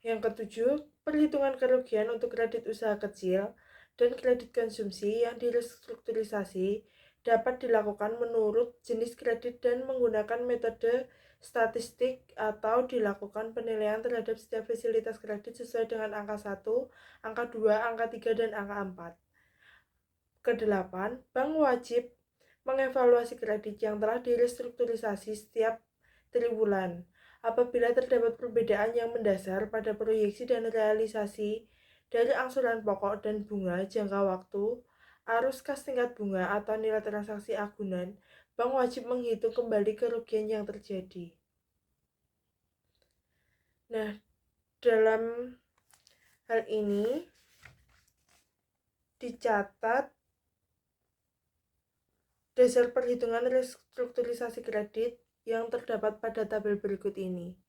Yang ketujuh, perhitungan kerugian untuk kredit usaha kecil dan kredit konsumsi yang direstrukturisasi dapat dilakukan menurut jenis kredit dan menggunakan metode statistik atau dilakukan penilaian terhadap setiap fasilitas kredit sesuai dengan angka 1, angka 2, angka 3, dan angka 4. Kedelapan, bank wajib mengevaluasi kredit yang telah direstrukturisasi setiap triwulan. Apabila terdapat perbedaan yang mendasar pada proyeksi dan realisasi dari angsuran pokok dan bunga jangka waktu, arus kas tingkat bunga atau nilai transaksi agunan, bank wajib menghitung kembali kerugian yang terjadi. Nah, dalam hal ini dicatat dasar perhitungan restrukturisasi kredit yang terdapat pada tabel berikut ini,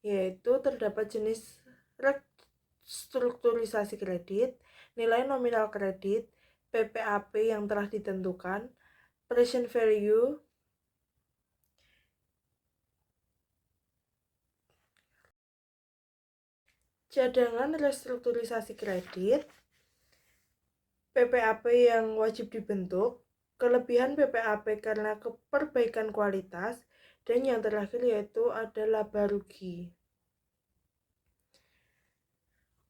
yaitu terdapat jenis restrukturisasi kredit, nilai nominal kredit, PPAP yang telah ditentukan, present value, cadangan restrukturisasi kredit, PPAP yang wajib dibentuk, kelebihan PPAP karena perbaikan kualitas, dan yang terakhir yaitu ada laba rugi.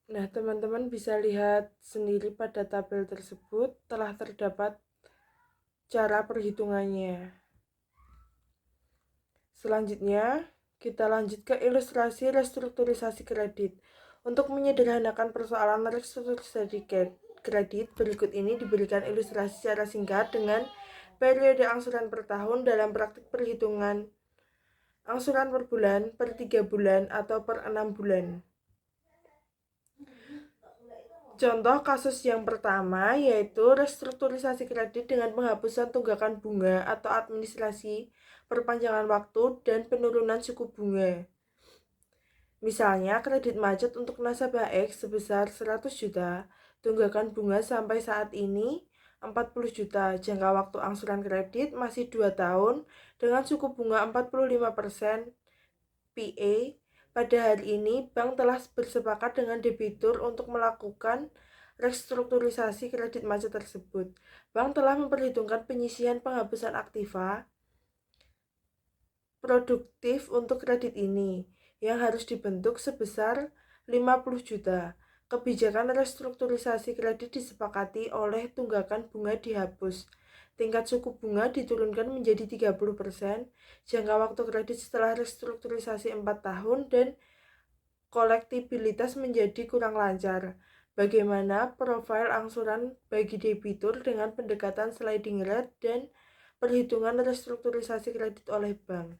Nah, teman-teman bisa lihat sendiri pada tabel tersebut telah terdapat cara perhitungannya. Selanjutnya, kita lanjut ke ilustrasi restrukturisasi kredit. Untuk menyederhanakan persoalan restrukturisasi kredit, berikut ini diberikan ilustrasi secara singkat dengan periode angsuran per tahun dalam praktik perhitungan angsuran per bulan, per 3 bulan, atau per 6 bulan. Contoh kasus yang pertama yaitu restrukturisasi kredit dengan penghapusan tunggakan bunga atau administrasi, perpanjangan waktu, dan penurunan suku bunga. Misalnya, kredit macet untuk nasabah X sebesar 100 juta, tunggakan bunga sampai saat ini 40 juta, jangka waktu angsuran kredit masih 2 tahun dengan suku bunga 45% PA. Pada hari ini, bank telah bersepakat dengan debitur untuk melakukan restrukturisasi kredit macet tersebut. Bank telah memperhitungkan penyisihan penghapusan aktiva produktif untuk kredit ini yang harus dibentuk sebesar 50 juta. Kebijakan restrukturisasi kredit disepakati oleh tunggakan bunga dihapus. Tingkat suku bunga diturunkan menjadi 30%, jangka waktu kredit setelah restrukturisasi 4 tahun, dan kolektibilitas menjadi kurang lancar. Bagaimana profil angsuran bagi debitur dengan pendekatan sliding rate dan perhitungan restrukturisasi kredit oleh bank.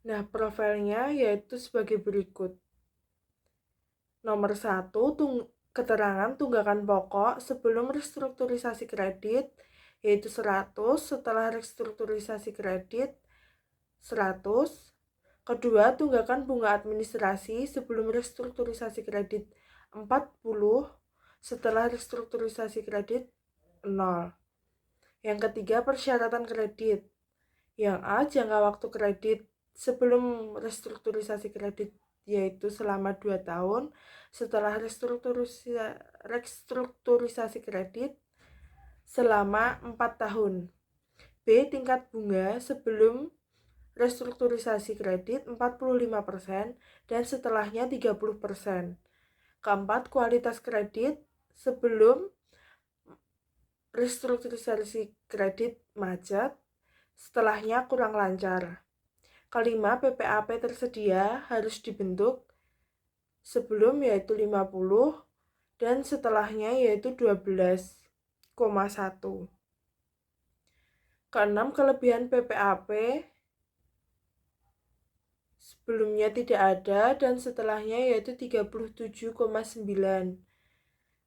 Nah, profilnya yaitu sebagai berikut. Nomor 1, keterangan tunggakan pokok sebelum restrukturisasi kredit, yaitu 100, setelah restrukturisasi kredit 100. Kedua, tunggakan bunga administrasi sebelum restrukturisasi kredit 40, setelah restrukturisasi kredit 0. Yang ketiga, persyaratan kredit. Yang A, jangka waktu kredit sebelum restrukturisasi kredit yaitu selama 2 tahun, setelah restrukturisasi kredit selama 4 tahun. B, tingkat bunga sebelum restrukturisasi kredit 45% dan setelahnya 30%. Keempat, kualitas kredit sebelum restrukturisasi kredit macet, setelahnya kurang lancar. Kelima, PPAP tersedia harus dibentuk sebelum yaitu 50 dan setelahnya yaitu 12,1. Keenam, kelebihan PPAP sebelumnya tidak ada dan setelahnya yaitu 37,9.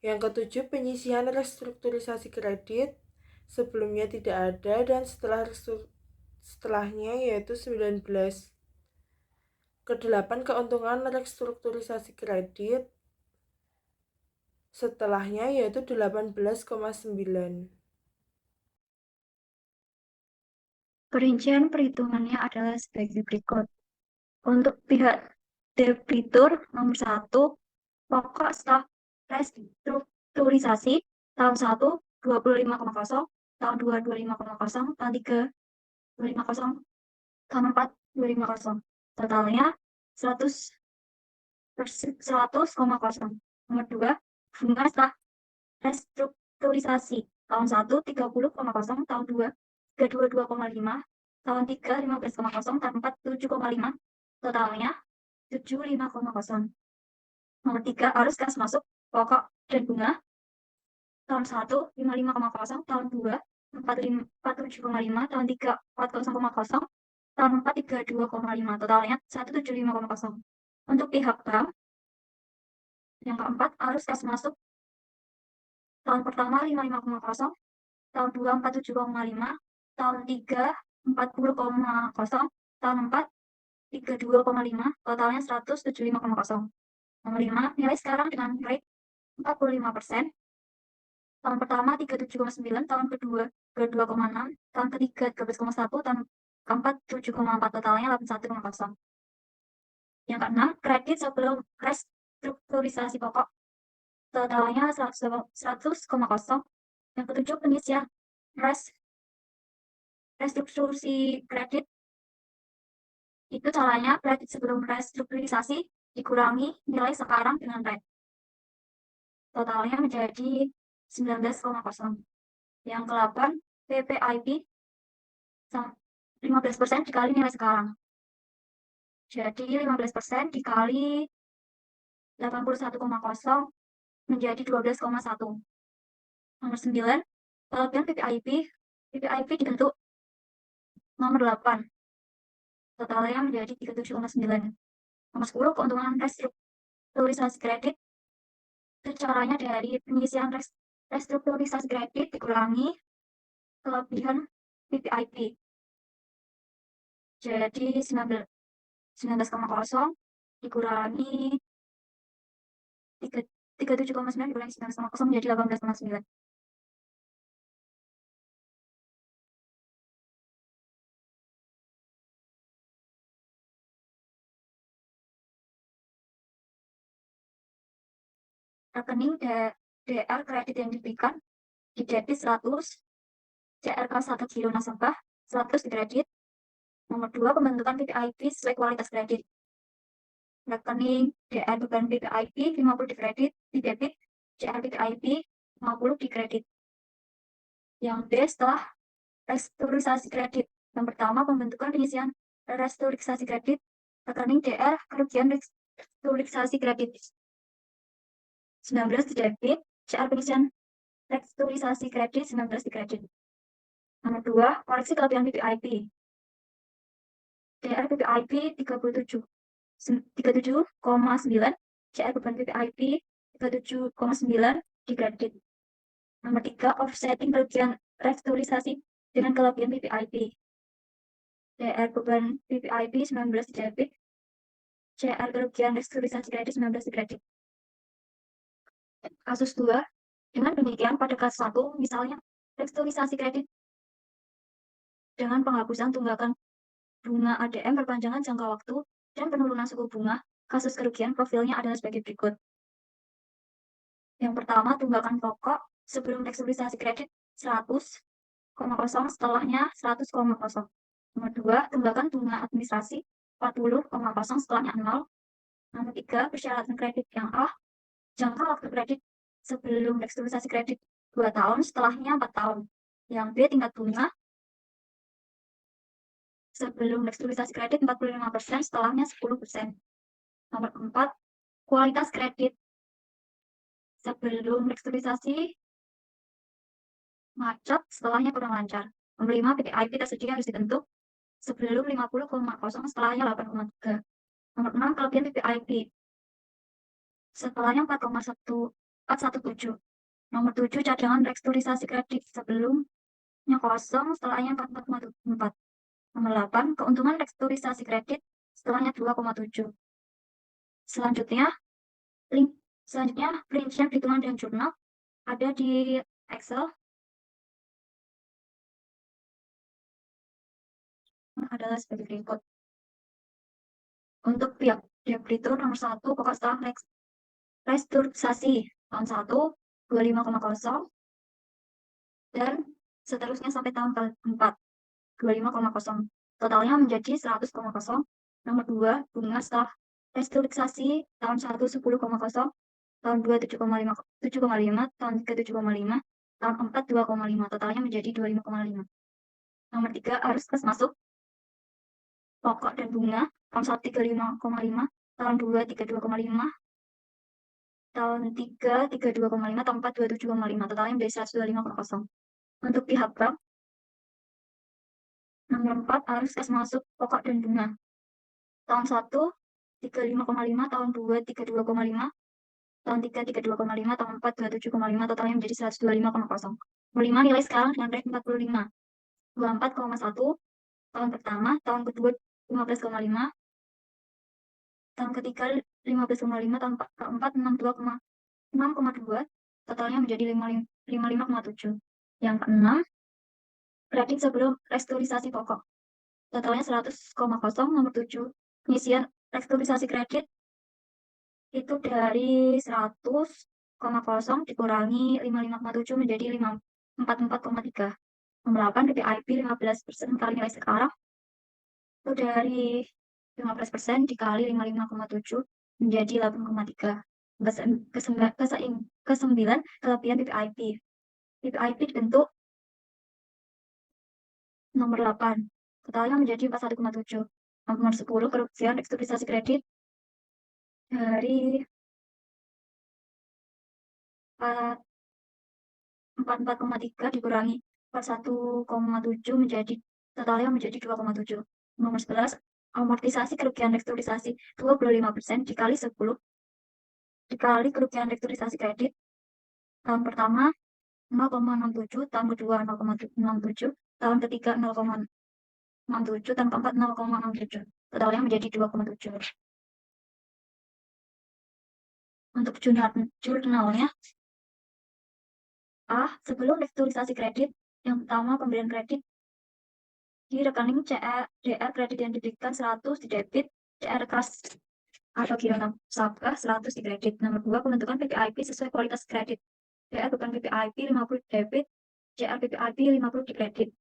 Yang ketujuh, penyisihan restrukturisasi kredit sebelumnya tidak ada dan setelahnya yaitu 19. Kedelapan, keuntungan restrukturisasi kredit setelahnya yaitu 18,9. Perincian perhitungannya adalah sebagai berikut. Untuk pihak debitur nomor 1, pokok setelah restrukturisasi tahun 1 25,0, tahun 2 25,0, tahun 3 250, tahun 4 250. Totalnya 100,0. Nomor 2, bunga setelah restrukturisasi tahun 1 30,0, tahun 2 32,5, tahun 3 15,0, tahun 4 7,5. Totalnya 75,0. Nomor 3, arus kas masuk pokok dan bunga tahun 1 55,0, tahun 2 47,5, tahun 3 40,0, tahun 4 32,5. Totalnya 175,0. Untuk pihak bank yang keempat, arus kas masuk tahun pertama 55,0, tahun 2 47,5, tahun 3 40,0, tahun 4 32,5. Totalnya 175,0. Nomor 5, nilai sekarang dengan rate 45%. Tahun pertama 37,9, tahun kedua 22,6, tahun ketiga 13,1, tahun keempat 7,4. Totalnya 81,0. Yang keenam, kredit sebelum restrukturisasi pokok. Totalnya 100,0. Yang ketujuh, penyisian restrukturasi kredit. Itu caranya kredit sebelum restrukturisasi dikurangi nilai sekarang dengan rate. Totalnya menjadi 19,0. Yang ke-8, PPIP 15% dikali nilai sekarang. Jadi 15% dikali 81,0 menjadi 12,1. Nomor 9, kelebihan PPIP. PPIP dibentuk Nomor 8, totalnya menjadi 37,9. Nomor 10, keuntungan restrukturisasi kredit. Itu caranya dari pengisian restrukturisasi kredit dikurangi kelebihan PPIP. Jadi 19,0 dikurangi 37,9 dikurangi 19,0 menjadi 18,9. Rekening DR kredit yang diberikan di debit 100, CRK 1 giro nasabah 100 di kredit. Nomor 2, pembentukan PPIP sesuai kualitas kredit. Rekening DR beban PPIP 50 di kredit, di debit, CR PPIP 50 di kredit. Yang D, setelah restrukturisasi kredit. Yang pertama, pembentukan pengisian restrukturisasi kredit. Rekening DR kerugian restrukturisasi kredit 19 di debit, CR pengisian restrukturisasi kredit 19 di kredit. Nomor 2, koreksi kelebihan PPIP. DR PPIP 37,9, CR beban PPIP 37,9 di kredit. Nomor 3, offsetting kelebihan restrukturisasi dengan kelebihan PPIP. DR beban PPIP 19 di debit, CR kerugian restrukturisasi kredit 19 di kredit. Kasus 2, dengan demikian pada kasus 1, misalnya restrukturisasi kredit dengan penghapusan tunggakan bunga ADM perpanjangan jangka waktu dan penurunan suku bunga, kasus kerugian profilnya adalah sebagai berikut. Yang pertama, tunggakan pokok sebelum restrukturisasi kredit 100,0, setelahnya 100,0. Nomor 2, tunggakan bunga administrasi 40,0, setelahnya 0. Nomor 3, persyaratan kredit yang A, jangka waktu kredit sebelum restrukturisasi kredit 2 tahun, setelahnya 4 tahun. Yang B, tingkat bunga sebelum restrukturisasi kredit 45%, setelahnya 10%. Nomor 4, kualitas kredit sebelum restrukturisasi macet, setelahnya kurang lancar. Nomor 5, PPIP tersedia harus dibentuk sebelum 50,0, setelahnya 8,3. Nomor 6, kelebihan PPIP setelahnya 4,417. Nomor 7, cadangan restrukturisasi kredit sebelumnya kosong, setelahnya 44,4. Nomor 8, keuntungan restrukturisasi kredit setelahnya 2,7. Selanjutnya, perincian perhitungan dan jurnal ada di Excel. Adalah sebagai berikut. Untuk pihak debitur nomor 1, pokok setelah restrukturisasi tahun 1, 25,0, dan seterusnya sampai tahun ke-4, 25,0. Totalnya menjadi 100,0. Nomor 2, bunga setelah restrukturisasi tahun 1, 10,0, tahun 2, 7,5, tahun 3, 7,5, tahun 4, 2,5. Totalnya menjadi 25,5. Nomor 3, arus kas masuk pokok dan bunga tahun 1, 35,5, tahun 2, 32,5, tahun 3, 32,5, tahun 4, 27,5. Totalnya menjadi 125,0. Untuk pihak bank, nomor 4, arus kas masuk pokok dan bunga tahun 1, 35,5, tahun 2, 32,5, tahun 3, 32,5, tahun 4, 27,5. Totalnya menjadi 125,0. Nomor 5, nilai sekarang dengan rate 45, 24,1, tahun pertama, tahun kedua 15,5, tahun ketiga 15,5, tahun keempat 6,2, totalnya menjadi 55,7. Yang keenam, kredit sebelum restrukturisasi pokok, totalnya 100,0. Nomor 7, pengisian restrukturisasi kredit itu dari 100,0 dikurangi 55,7 menjadi 44,3. Nomor 8, PPIP 15% kali nilai sekarang itu dari 15% dikali 55,7 menjadi 8,3. Ke-9, kelebihan PPIP. PPIP dibentuk nomor 8, totalnya menjadi 41,7. Nomor 10, kerugian restrukturisasi kredit dari 44,3 dikurangi 41,7 menjadi totalnya menjadi 2,7. Nomor 11, amortisasi kerugian restrukturisasi 25% dikali 10 dikali kerugian restrukturisasi kredit tahun pertama 0,67, tahun kedua 0,67, tahun ketiga 0,67, tahun keempat 0,67. Totalnya menjadi 2,7. Untuk jurnalnya, sebelum restrukturisasi kredit, yang pertama pemberian kredit di rekening DR kredit yang diberikan 100 di debit, DR kas atau giro nasabah 100 di kredit. Nomor 2, pembentukan PPIP sesuai kualitas kredit. DR bukan PPIP 50 di debit, DR PPIP 50 di kredit.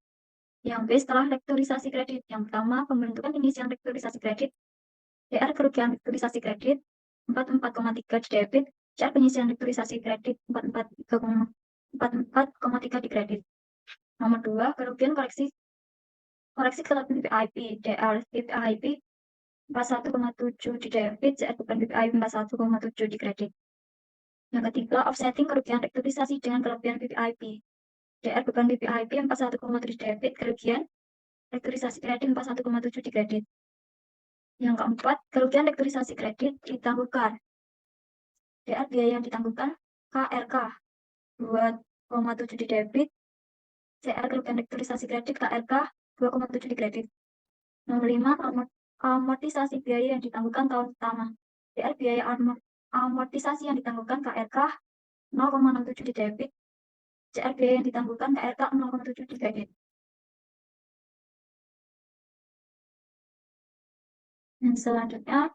Yang B, setelah restrukturisasi kredit. Yang pertama, pembentukan pengisian restrukturisasi kredit. DR kerugian restrukturisasi kredit 44,3 di debit, DR pengisian restrukturisasi kredit 44,3 di kredit. Nomor 2, kerugian koreksi kelebihan PPIP, DR PPIP 41,7 di debit, DR bukan PPIP 41,7 di kredit. Yang ketiga, offsetting kerugian restrukturisasi dengan kelebihan PPIP. DR bukan PPIP 41,7 di debit, kerugian restrukturisasi kredit 41,7 di kredit. Yang keempat, kerugian restrukturisasi kredit ditangguhkan. DR biaya yang ditangguhkan KRK 2,7 di debit, CR kerugian restrukturisasi kredit KRK 2,7 di kredit. Nomor 5, amortisasi biaya yang ditangguhkan tahun pertama. DR biaya amortisasi yang ditangguhkan KRK 0,67 di debit, CR biaya yang ditangguhkan KRK 0,7 di kredit. Dan selanjutnya,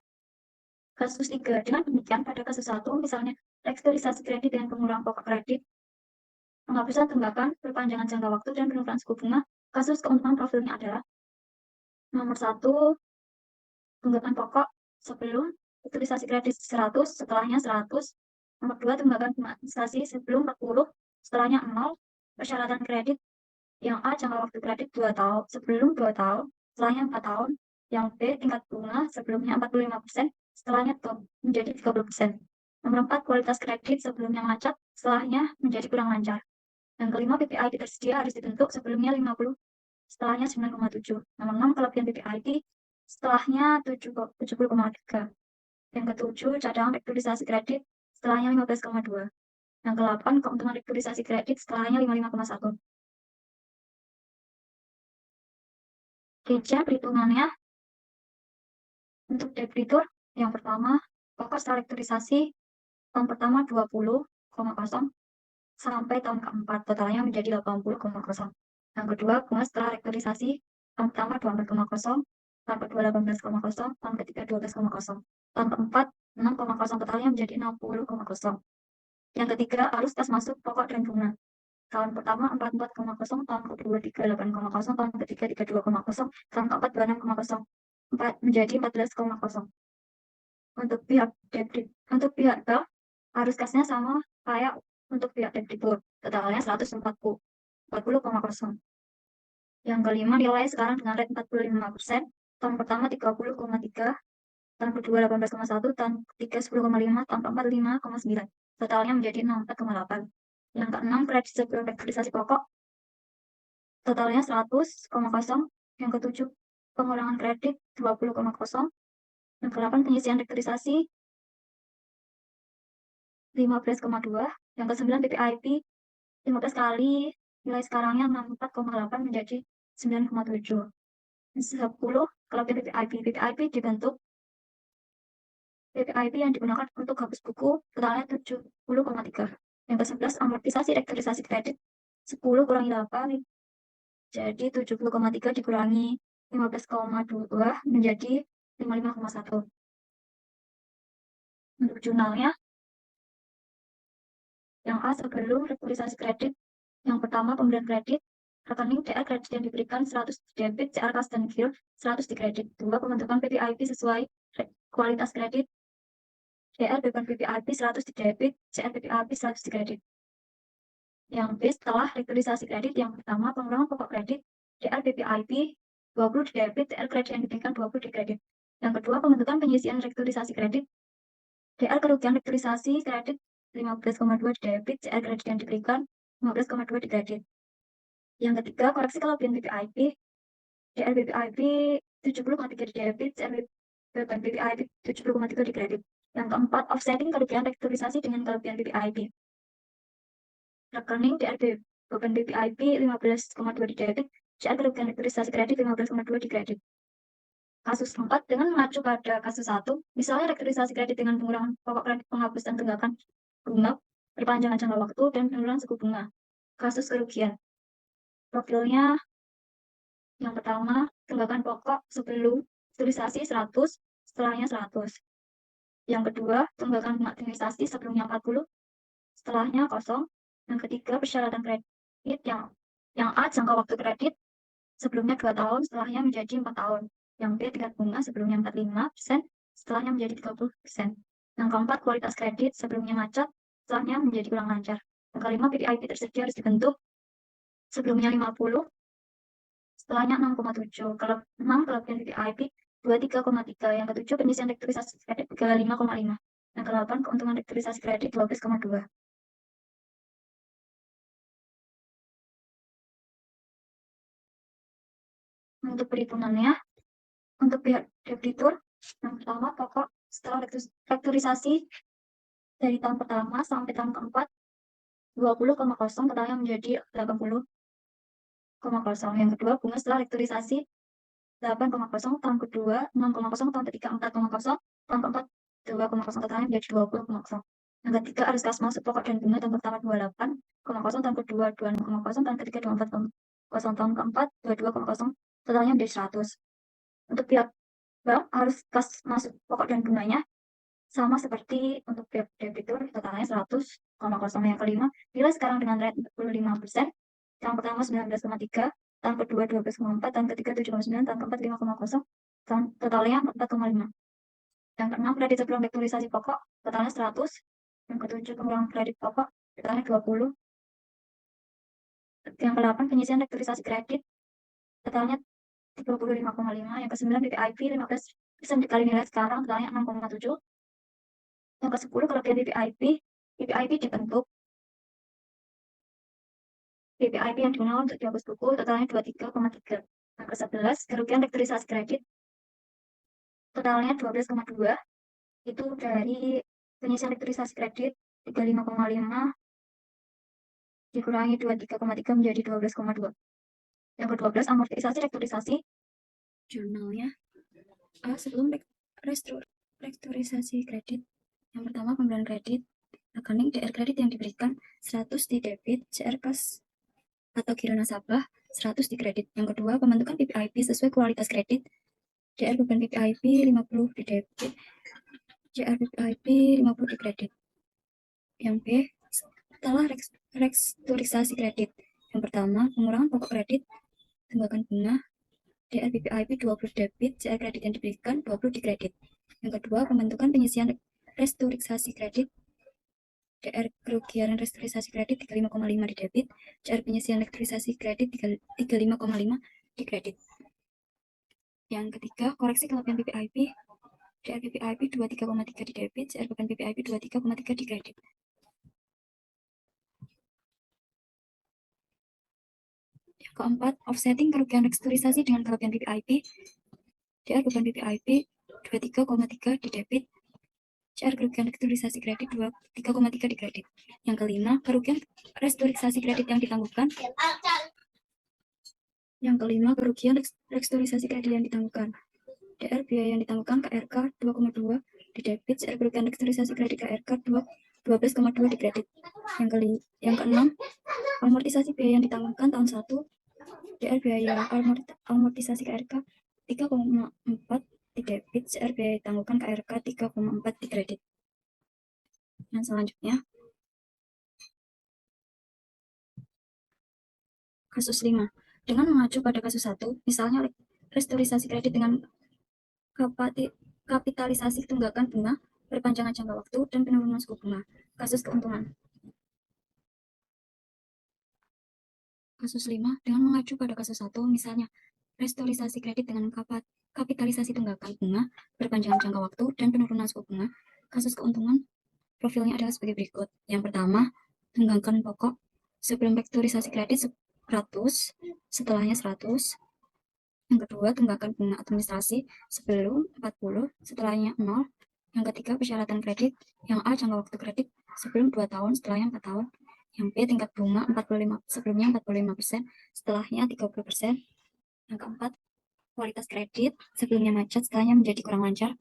kasus 3. Dengan demikian, pada kasus 1, misalnya restrukturisasi kredit dengan pengurangan pokok kredit, penghapusan tunggakan, perpanjangan jangka waktu, dan penurunan suku bunga, kasus keuntungan profilnya adalah nomor 1, tunggakan pokok sebelum restrukturisasi kredit 100, setelahnya 100. Nomor 2, tunggakan administrasi sebelum 40, setelahnya 0. Persyaratan kredit yang A, jangka waktu kredit 2 tahun, sebelum 2 tahun, setelahnya 4 tahun. Yang B, tingkat bunga sebelumnya 45%, setelahnya menjadi 30%. Nomor 4, kualitas kredit sebelumnya macet, setelahnya menjadi kurang lancar. Yang kelima, PPIP tersedia harus dibentuk sebelumnya 50, setelahnya 9,7. Nomor 6, kelebihan PPIP setelahnya 70,3. Yang ketujuh, cadangan restrukturisasi kredit setelahnya 15,2. Yang ke-8, keuntungan restrukturisasi kredit setelahnya 55,1. Rincian perhitungannya untuk debitur yang pertama, pokok setelah restrukturisasi tahun pertama 20,0 sampai tahun keempat, totalnya menjadi 80,0. Yang kedua, bunga setelah restrukturisasi tahun pertama 24,0, tahun kedua 18,0, tahun ketiga 12,0, tahun keempat 6,0, totalnya menjadi 60,0. Yang ketiga, arus kas masuk pokok dan bunga. Tahun pertama 44,0, tahun kedua 38,0, tahun ketiga 32,0, tahun keempat 26,0, menjadi 14,0. Untuk pihak bank, arus kasnya sama kayak untuk pihak debitur, totalnya 140,0. Yang kelima, nilai sekarang dengan rate 45%, tahun pertama 30,3, tahun kedua 18,1, tahun ketiga 10,5, tahun keempat 5,9. Totalnya menjadi 64,8. Yang keenam, kredit sebelum restrukturisasi pokok, totalnya 100,0. Yang ketujuh, pengurangan kredit 20,0. Yang ke-8, pengisian restrukturisasi 15,2. Yang ke-9, PPIP 15 kali nilai sekarangnya 64,8 menjadi 9,7. 10, kelebihan PPIP. PPIP dibentuk PPIP yang digunakan untuk hapus buku, totalnya 70,3. Yang ke-11, amortisasi restrukturisasi kredit 10 kurangi 8, jadi 70,3 dikurangi 15,2 menjadi 55,1. Untuk jurnalnya, yang A, sebelum restrukturisasi kredit. Yang pertama, pemberian kredit, rekening DR kredit yang diberikan 100 di debit, CR kas dan giro 100 di kredit. 2, pembentukan PPIP sesuai kualitas kredit, DR beban PPIP 100 di debit, CR PPIP 100 di kredit. Yang B, setelah restrukturisasi kredit. Yang pertama, pengurangan pokok kredit, DR PPIP 20 di debit, CR kredit yang diberikan 20 di kredit. Yang kedua, pembentukan pengisian restrukturisasi kredit, DR kerugian restrukturisasi kredit 15,2 di debit, CR kredit yang diberikan 15,2 di kredit. Yang ketiga, koreksi kelebihan PPIP, DR BPIP 70,3 di debit, CR beban BPIP 70,3 di kredit. Yang keempat, offsetting kerugian restrukturisasi dengan kelebihan BPIP. Rekening DR beban BPIP 15,2 di debit, CR kerugian restrukturisasi kredit 15,2 di kredit. Kasus 4, dengan mengacu pada kasus 1, misalnya restrukturisasi kredit dengan pengurangan pokok kredit, penghapus dan tunggakan bunga, perpanjangan jangka waktu, dan penurunan suku bunga. Kasus kerugian. Profilnya yang pertama, tunggakan pokok sebelum restrukturisasi 100, setelahnya 100. Yang kedua, tunggakan bunga administrasi sebelumnya 40, setelahnya kosong. Yang ketiga, persyaratan kredit yang A, jangka waktu kredit sebelumnya 2 tahun, setelahnya menjadi 4 tahun. Yang B, tingkat bunga sebelumnya 45%, setelahnya menjadi 30%. Yang keempat, kualitas kredit sebelumnya macet, setelahnya menjadi kurang lancar. Yang kelima, PPIP tersedia harus dibentuk sebelumnya 50, setelahnya 6,7. Kalau 6, kelebihan PPIP 23,3. Yang ketujuh, penyisian restrukturisasi kredit 35,5. Yang ke-8, keuntungan restrukturisasi kredit 12,2. Untuk perhitungannya, untuk pihak debitur, yang pertama pokok setelah restrukturisasi dari tahun pertama sampai tahun keempat 20,0, totalnya menjadi 80,0. Yang kedua, bunga setelah restrukturisasi 8,0, tahun kedua 6,0, tahun ketiga 4,0, tahun keempat 2,0, totalnya menjadi 20,0. Yang ketiga, arus kas masuk pokok dan bunga tahun pertama 28,0, tahun kedua 26,0, tahun ketiga 24,0, tahun keempat 22,0, totalnya menjadi 100. Untuk pihak bank, arus kas masuk pokok dan bunganya sama seperti untuk pihak debitur, totalnya 100,0. Yang kelima, nilai sekarang dengan rate 45%, tahun pertama 19,3, tahun kedua 12,4, tahun ketiga 7,9, tahun keempat 5,0, tahun totalnya 4,5. Yang keenam, kredit sebelum restrukturisasi pokok, totalnya 100. Yang ketujuh, pengurangan kredit pokok, totalnya 20. Yang ke-8, penyisian restrukturisasi kredit, totalnya 35,5. Yang ke-9, PPIP 15% dikali nilai sekarang, totalnya 6,7. Yang ke-10, kelebihan PPIP dibentuk. PPIP yang digunakan untuk dihapus buku, totalnya 23,3. Yang ke-11, kerugian restrukturisasi kredit, totalnya 12,2. Itu dari penyisian restrukturisasi kredit 35,5 dikurangi 23,3 menjadi 12,2. Yang ke-12, amortisasi restrukturisasi. Jurnalnya A, sebelum restrukturisasi kredit. Yang pertama, pembelian kredit. Rekening DR kredit yang diberikan 100 di debit, CR kas atau giro nasabah 100 di kredit. Yang kedua, pembentukan PPIP sesuai kualitas kredit. CR beban PPIP 50 di debit, CR PPIP 50 di kredit. Yang B, setelah restrukturisasi kredit. Yang pertama, pengurangan pokok kredit, tunggakan bunga, DR PPIP 20 debit, CR kredit yang diberikan 20 di kredit. Yang kedua, pembentukan penyisian restrukturisasi kredit, DR kerugian restrukturisasi kredit 35,5 di debit, CR penyisian restrukturisasi kredit 35,5 di kredit. Yang ketiga, koreksi kelebihan PPIP, DR PPIP 23,3 di debit, CR beban PPIP 23,3 di kredit. Yang keempat, offsetting kerugian restrukturisasi dengan kelebihan PPIP, CR beban PPIP 23,3 di debit, CR kerugian restrukturisasi kredit 3,3 di kredit. Yang kelima, kerugian restrukturisasi kredit yang ditangguhkan. Yang kelima, kerugian restrukturisasi kredit yang ditangguhkan. DR biaya yang ditangguhkan KRK 2,2 di debit, CR kerugian restrukturisasi kredit KRK 12,2 di kredit. Yang keenam, amortisasi biaya yang ditangguhkan tahun 1, DR biaya amortisasi KRK 3,4 di debit, CR biaya ditangguhkan KRK 3,4 di kredit. Yang selanjutnya, kasus 5. Dengan mengacu pada kasus 1, misalnya restrukturisasi kredit dengan kapitalisasi tunggakan bunga, perpanjangan jangka waktu, dan penurunan suku bunga. Kasus keuntungan. Kasus 5, dengan mengacu pada kasus 1, misalnya restrukturisasi kredit dengan kapitalisasi tunggakan bunga, perpanjangan jangka waktu, dan penurunan suku bunga. Kasus keuntungan profilnya adalah sebagai berikut. Yang pertama, tunggakan pokok sebelum restrukturisasi kredit 100, setelahnya 100. Yang kedua, tunggakan bunga administrasi sebelum 40, setelahnya 0. Yang ketiga, persyaratan kredit. Yang A, jangka waktu kredit sebelum 2 tahun, setelahnya 4 tahun. Yang B, tingkat bunga 45, sebelumnya 45%, setelahnya 30%. Yang keempat, kualitas kredit sebelumnya macet, setelahnya menjadi kurang lancar.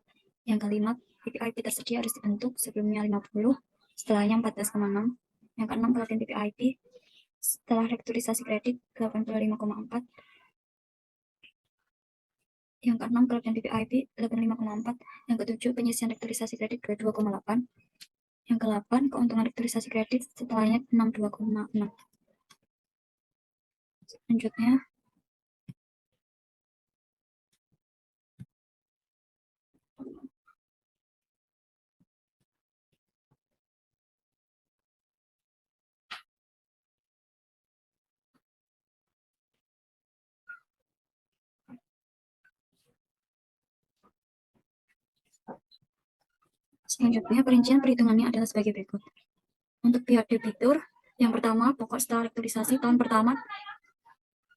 Yang kelima, PPIP tersedia harus dibentuk sebelumnya 50, setelahnya 14,6. Yang keenam, kelebihan PPIP setelah restrukturisasi kredit 85,4. Yang keenam, kelebihan PPIP 85,4. Yang ketujuh, penyisian restrukturisasi kredit 22,8. Yang ke-8, keuntungan restrukturisasi kredit setelahnya 62,6. Selanjutnya, perincian perhitungannya adalah sebagai berikut. Untuk pihak debitur, yang pertama, pokok setelah restrukturisasi tahun pertama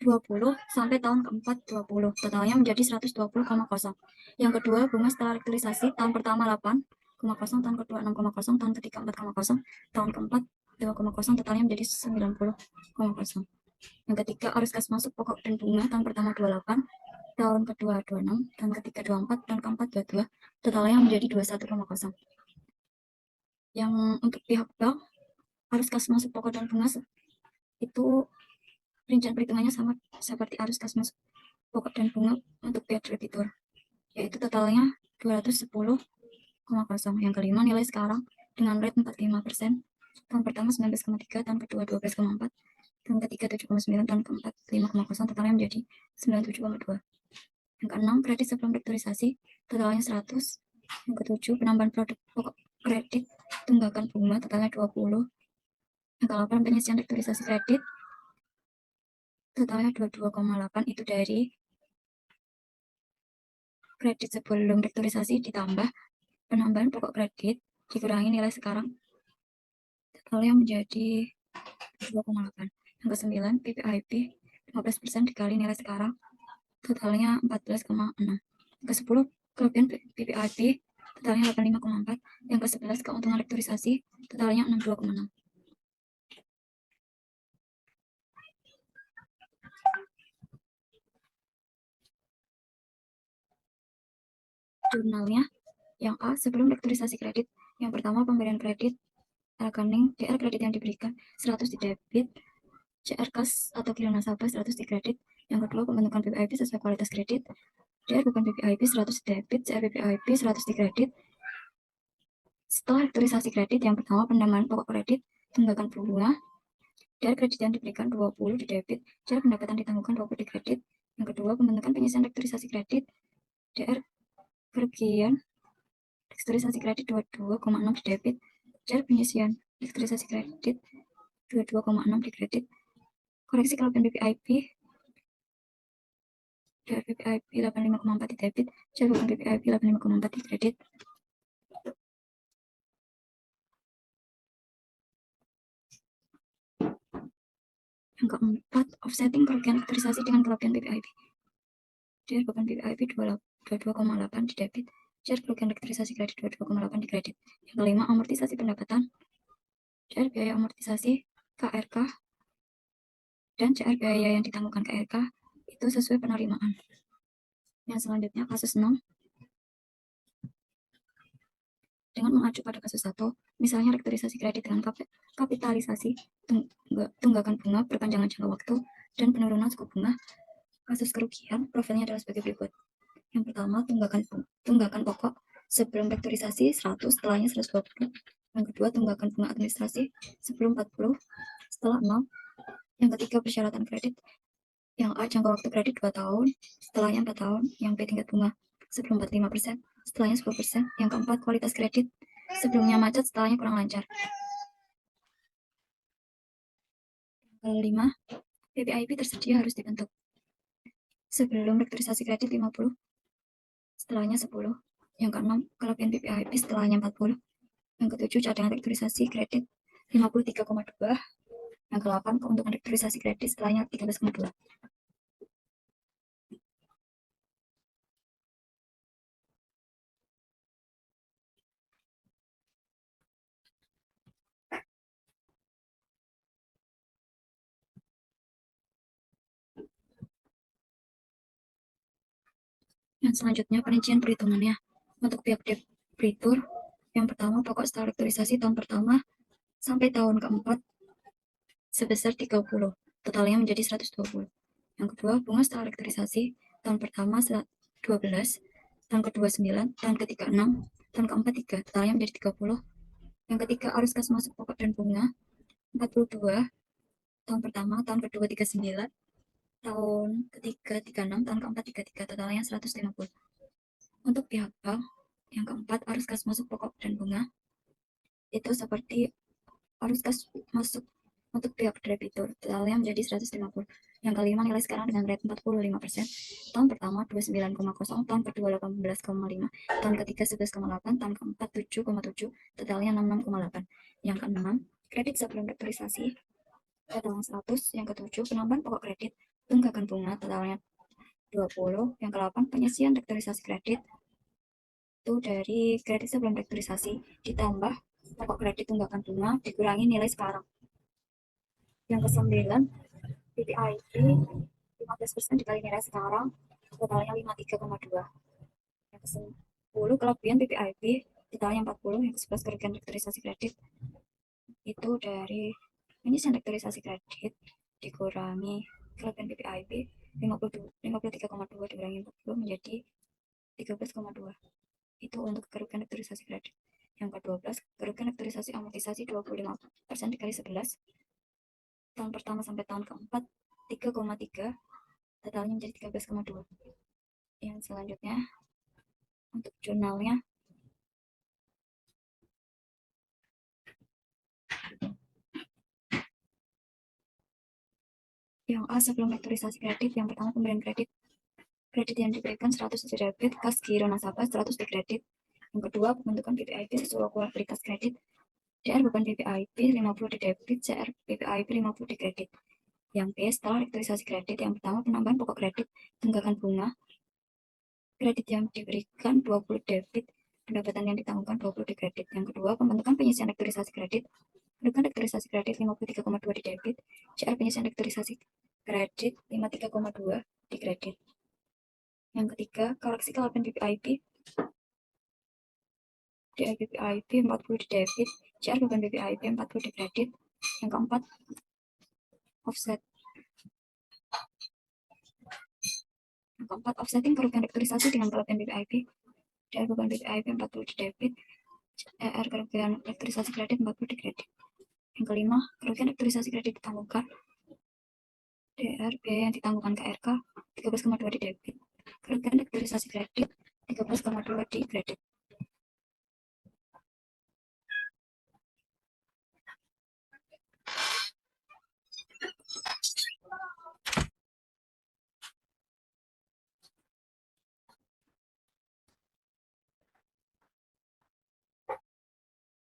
20 sampai tahun keempat 20, totalnya menjadi 120,0. Yang kedua, bunga setelah restrukturisasi tahun pertama 8,0, tahun kedua 6,0, tahun ketiga 4,0, tahun keempat 2,0, totalnya menjadi 90,0. Yang ketiga, arus kas masuk pokok dan bunga tahun pertama 28, tahun kedua 26, tahun ketiga 24, tahun keempat 22, totalnya menjadi 21,0. Yang untuk pihak bank, arus kas masuk pokok dan bunga itu rincian perhitungannya sama seperti arus kas masuk pokok dan bunga untuk pihak debitur, yaitu totalnya 210,0. Yang kelima, nilai sekarang dengan rate 45%, tahun pertama 19,3, tahun kedua 12,4, tahun ketiga 7,9, tahun keempat 5,0, totalnya menjadi 97,2. Yang keenam, kredit sebelum restrukturisasi, totalnya 100. Yang ketujuh, penambahan produk pokok kredit tunggakan bunga, totalnya 20. Yang ke-8, penyisian restrukturisasi kredit, totalnya 22,8, itu dari kredit sebelum restrukturisasi ditambah penambahan pokok kredit dikurangi nilai sekarang, totalnya menjadi 2,8. Yang ke-9, PPIP 15% dikali nilai sekarang, totalnya 14,6. Yang ke-10, kelebihan PPIP, totalnya 85,4. Yang ke-11, keuntungan restrukturisasi, totalnya 62,6. Jurnalnya, yang A, sebelum restrukturisasi kredit. Yang pertama, pemberian kredit rekening, DR kredit yang diberikan 100 di debit, CR kas atau giliran nasabah 100 di kredit. Yang kedua, pembentukan PPIP sesuai kualitas kredit, DR bukan PPIP 100 di debit, CR PPIP 100 di kredit. Setelah restrukturisasi kredit, yang pertama, penambahan pokok kredit tunggakan bunga, DR kredit yang diberikan 20 di debit, CR pendapatan ditangguhkan 20 di kredit. Yang kedua, pembentukan penyisian restrukturisasi kredit, DR kerugian restrukturisasi kredit 22,6 di debit, CR penyisian restrukturisasi kredit 22,6 di kredit. Koreksi kelebihan PPIP, DR PPIP 85,4 di debit, CR bukan PPIP 85,4 di kredit. Yang keempat, offsetting kerugian restrukturisasi dengan kelebihan PPIP. DR beban PPIP 22,8 di debit, CR kerugian restrukturisasi kredit 22,8 di kredit. Yang kelima, amortisasi pendapatan, CR biaya amortisasi KRK dan CR biaya yang ditangguhkan KRK itu sesuai penerimaan. Yang selanjutnya, kasus 6. Dengan mengacu pada kasus 1, misalnya restrukturisasi kredit dengan kapitalisasi tunggakan bunga, perpanjangan jangka waktu, dan penurunan suku bunga, kasus kerugian profilnya adalah sebagai berikut. Yang pertama, tunggakan pokok sebelum restrukturisasi 100, setelahnya 120. Yang kedua, tunggakan bunga administrasi sebelum 40, setelah 0. Yang ketiga, persyaratan kredit. Yang A, jangka waktu kredit 2 tahun, setelahnya 4 tahun. Yang B, tingkat bunga sebelum 45%, setelahnya 10%. Yang keempat, kualitas kredit sebelumnya macet, setelahnya kurang lancar. Yang kelima, PPIP tersedia harus dibentuk sebelum restrukturisasi kredit 50, setelahnya 10. Yang keenam, kelebihan PPIP setelahnya 40. Yang ketujuh, cadangan restrukturisasi kredit 53,2. Yang ke-8, keuntungan restrukturisasi kredit setelahnya 13,2. Yang selanjutnya perincian perhitungannya. Untuk pihak debitur, yang pertama pokok setelah rektorisasi tahun pertama sampai tahun keempat sebesar 30, totalnya menjadi 120. Yang kedua, bunga setelah rektorisasi tahun pertama 12, tahun kedua 9, tahun ketiga 6, tahun keempat 3, totalnya menjadi 30. Yang ketiga, arus kas masuk pokok dan bunga 42, tahun pertama, tahun kedua 39, tahun ketiga 36, tahun keempat 33, totalnya 150. Untuk pihak bank, yang keempat, arus kas masuk pokok dan bunga itu seperti arus kas masuk untuk pihak debitur, totalnya menjadi 150. Yang kelima, nilai sekarang dengan rate 45%. Tahun pertama 29,0, tahun kedua 18,5, tahun ketiga 11,8, tahun keempat 7,7, totalnya 66,8. Yang keenam, kredit sebelum rektorisasi, totalnya 100. Yang ketujuh, penambahan pokok kredit, tunggakan bunga, totalnya 20. Yang ke-8, penyisian rektorisasi kredit, itu dari kredit sebelum rektorisasi ditambah pokok kredit tunggakan bunga dikurangi nilai sekarang. Yang ke-9, PPIP 15% dikali nilai sekarang, totalnya 53,2. Yang ke-10, kelebihan PPIP, totalnya 40. Yang ke-11, kerugian rektorisasi kredit, itu dari penyisian rektorisasi kredit dikurangi kelebihan PPIP 53,2 dikurangi 40 menjadi 13,2. Itu untuk kerugian rektorisasi kredit. Yang ke-12, kerugian rektorisasi amortisasi 25% dikali 11, tahun pertama sampai tahun keempat 3,3, totalnya menjadi 13,2. Yang selanjutnya untuk jurnalnya, yang A sebelum rektorisasi kredit, yang pertama pemberian kredit yang diberikan 100 di debit, kas giro nasabah 100 di kredit. Yang kedua, pembentukan PPIP sesuai kualitas kredit, DR beban PPIP 50 di debit, CR PPIP 50 di kredit. Yang B, setelah rektorisasi kredit, yang pertama penambahan pokok kredit, tunggakan bunga, kredit yang diberikan 20 debit, pendapatan yang ditanggungan 20 di kredit. Yang kedua, pembentukan penyisian rektorisasi kredit, pendapatan rektorisasi kredit 53,2 di debit, CR penyisian rektorisasi kredit 53,2 di kredit. Yang ketiga, koreksi kelapan PPIP, DR PPIP 40 di debit, CR beban PPIP 40 di kredit. Yang keempat, offset. Yang keempat, offsetting kerugian rektorisasi dengan kelapan PPIP, DR beban PPIP 40 di debit, CR kerugian rektorisasi kredit 40 di kredit. Yang kelima, kerugian rektorisasi kredit ditanggungan, DR biaya yang ditanggungan KRK 13,2 di debit, kerugian rektorisasi kredit 13,2 di kredit.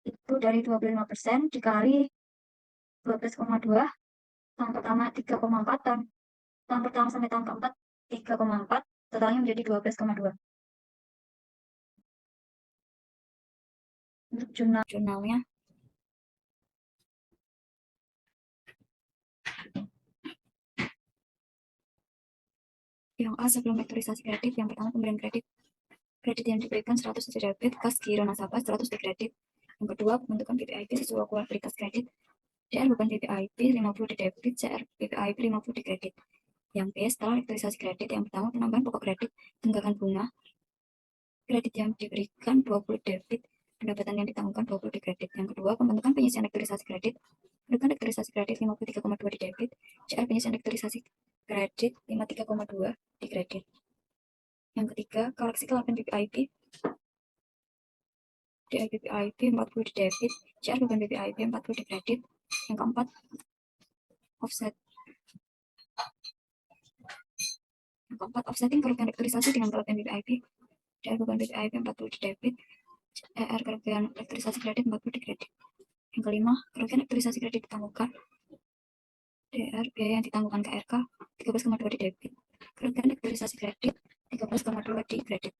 Itu dari 25% dikali 12,2, tahun pertama 3,4, tahun pertama sampai tahun keempat 3,4, totalnya menjadi 12,2. Untuk jurnalnya, yang A sebelum rektorisasi kredit, yang pertama pemberian kredit yang diberikan 100 di debit, kas giro nasabah 100 di kredit. Yang kedua, pembentukan PPIP sesuai kualitas kredit, DR beban PPIP 50 di debit, CR PPIP 50 di kredit. Yang B, setelah rektorisasi kredit, yang pertama penambahan pokok kredit, tunggakan bunga, kredit yang diberikan 20 debit, pendapatan yang ditanggungan 20 di kredit. Yang kedua, pembentukan penyisian rektorisasi kredit, pendapatan rektorisasi kredit 53,2 di debit, CR penyisian rektorisasi kredit 53,2 di kredit. Yang ketiga, koreksi kelapan PPIP, DR PPIP 40 di debit, CR beban PPIP 40 di kredit. Yang keempat, offset. Yang keempat, offsetting kerugian rektorisasi dengan kelapan PPIP, DR beban PPIP 40 di debit, CR kerugian rektorisasi kredit 40 di kredit. Yang kelima, kerugian rektorisasi kredit ditanggungan, DR biaya yang ditanggungan KRK 13,2 di debit, kerugian rektorisasi kredit 13,2 di kredit.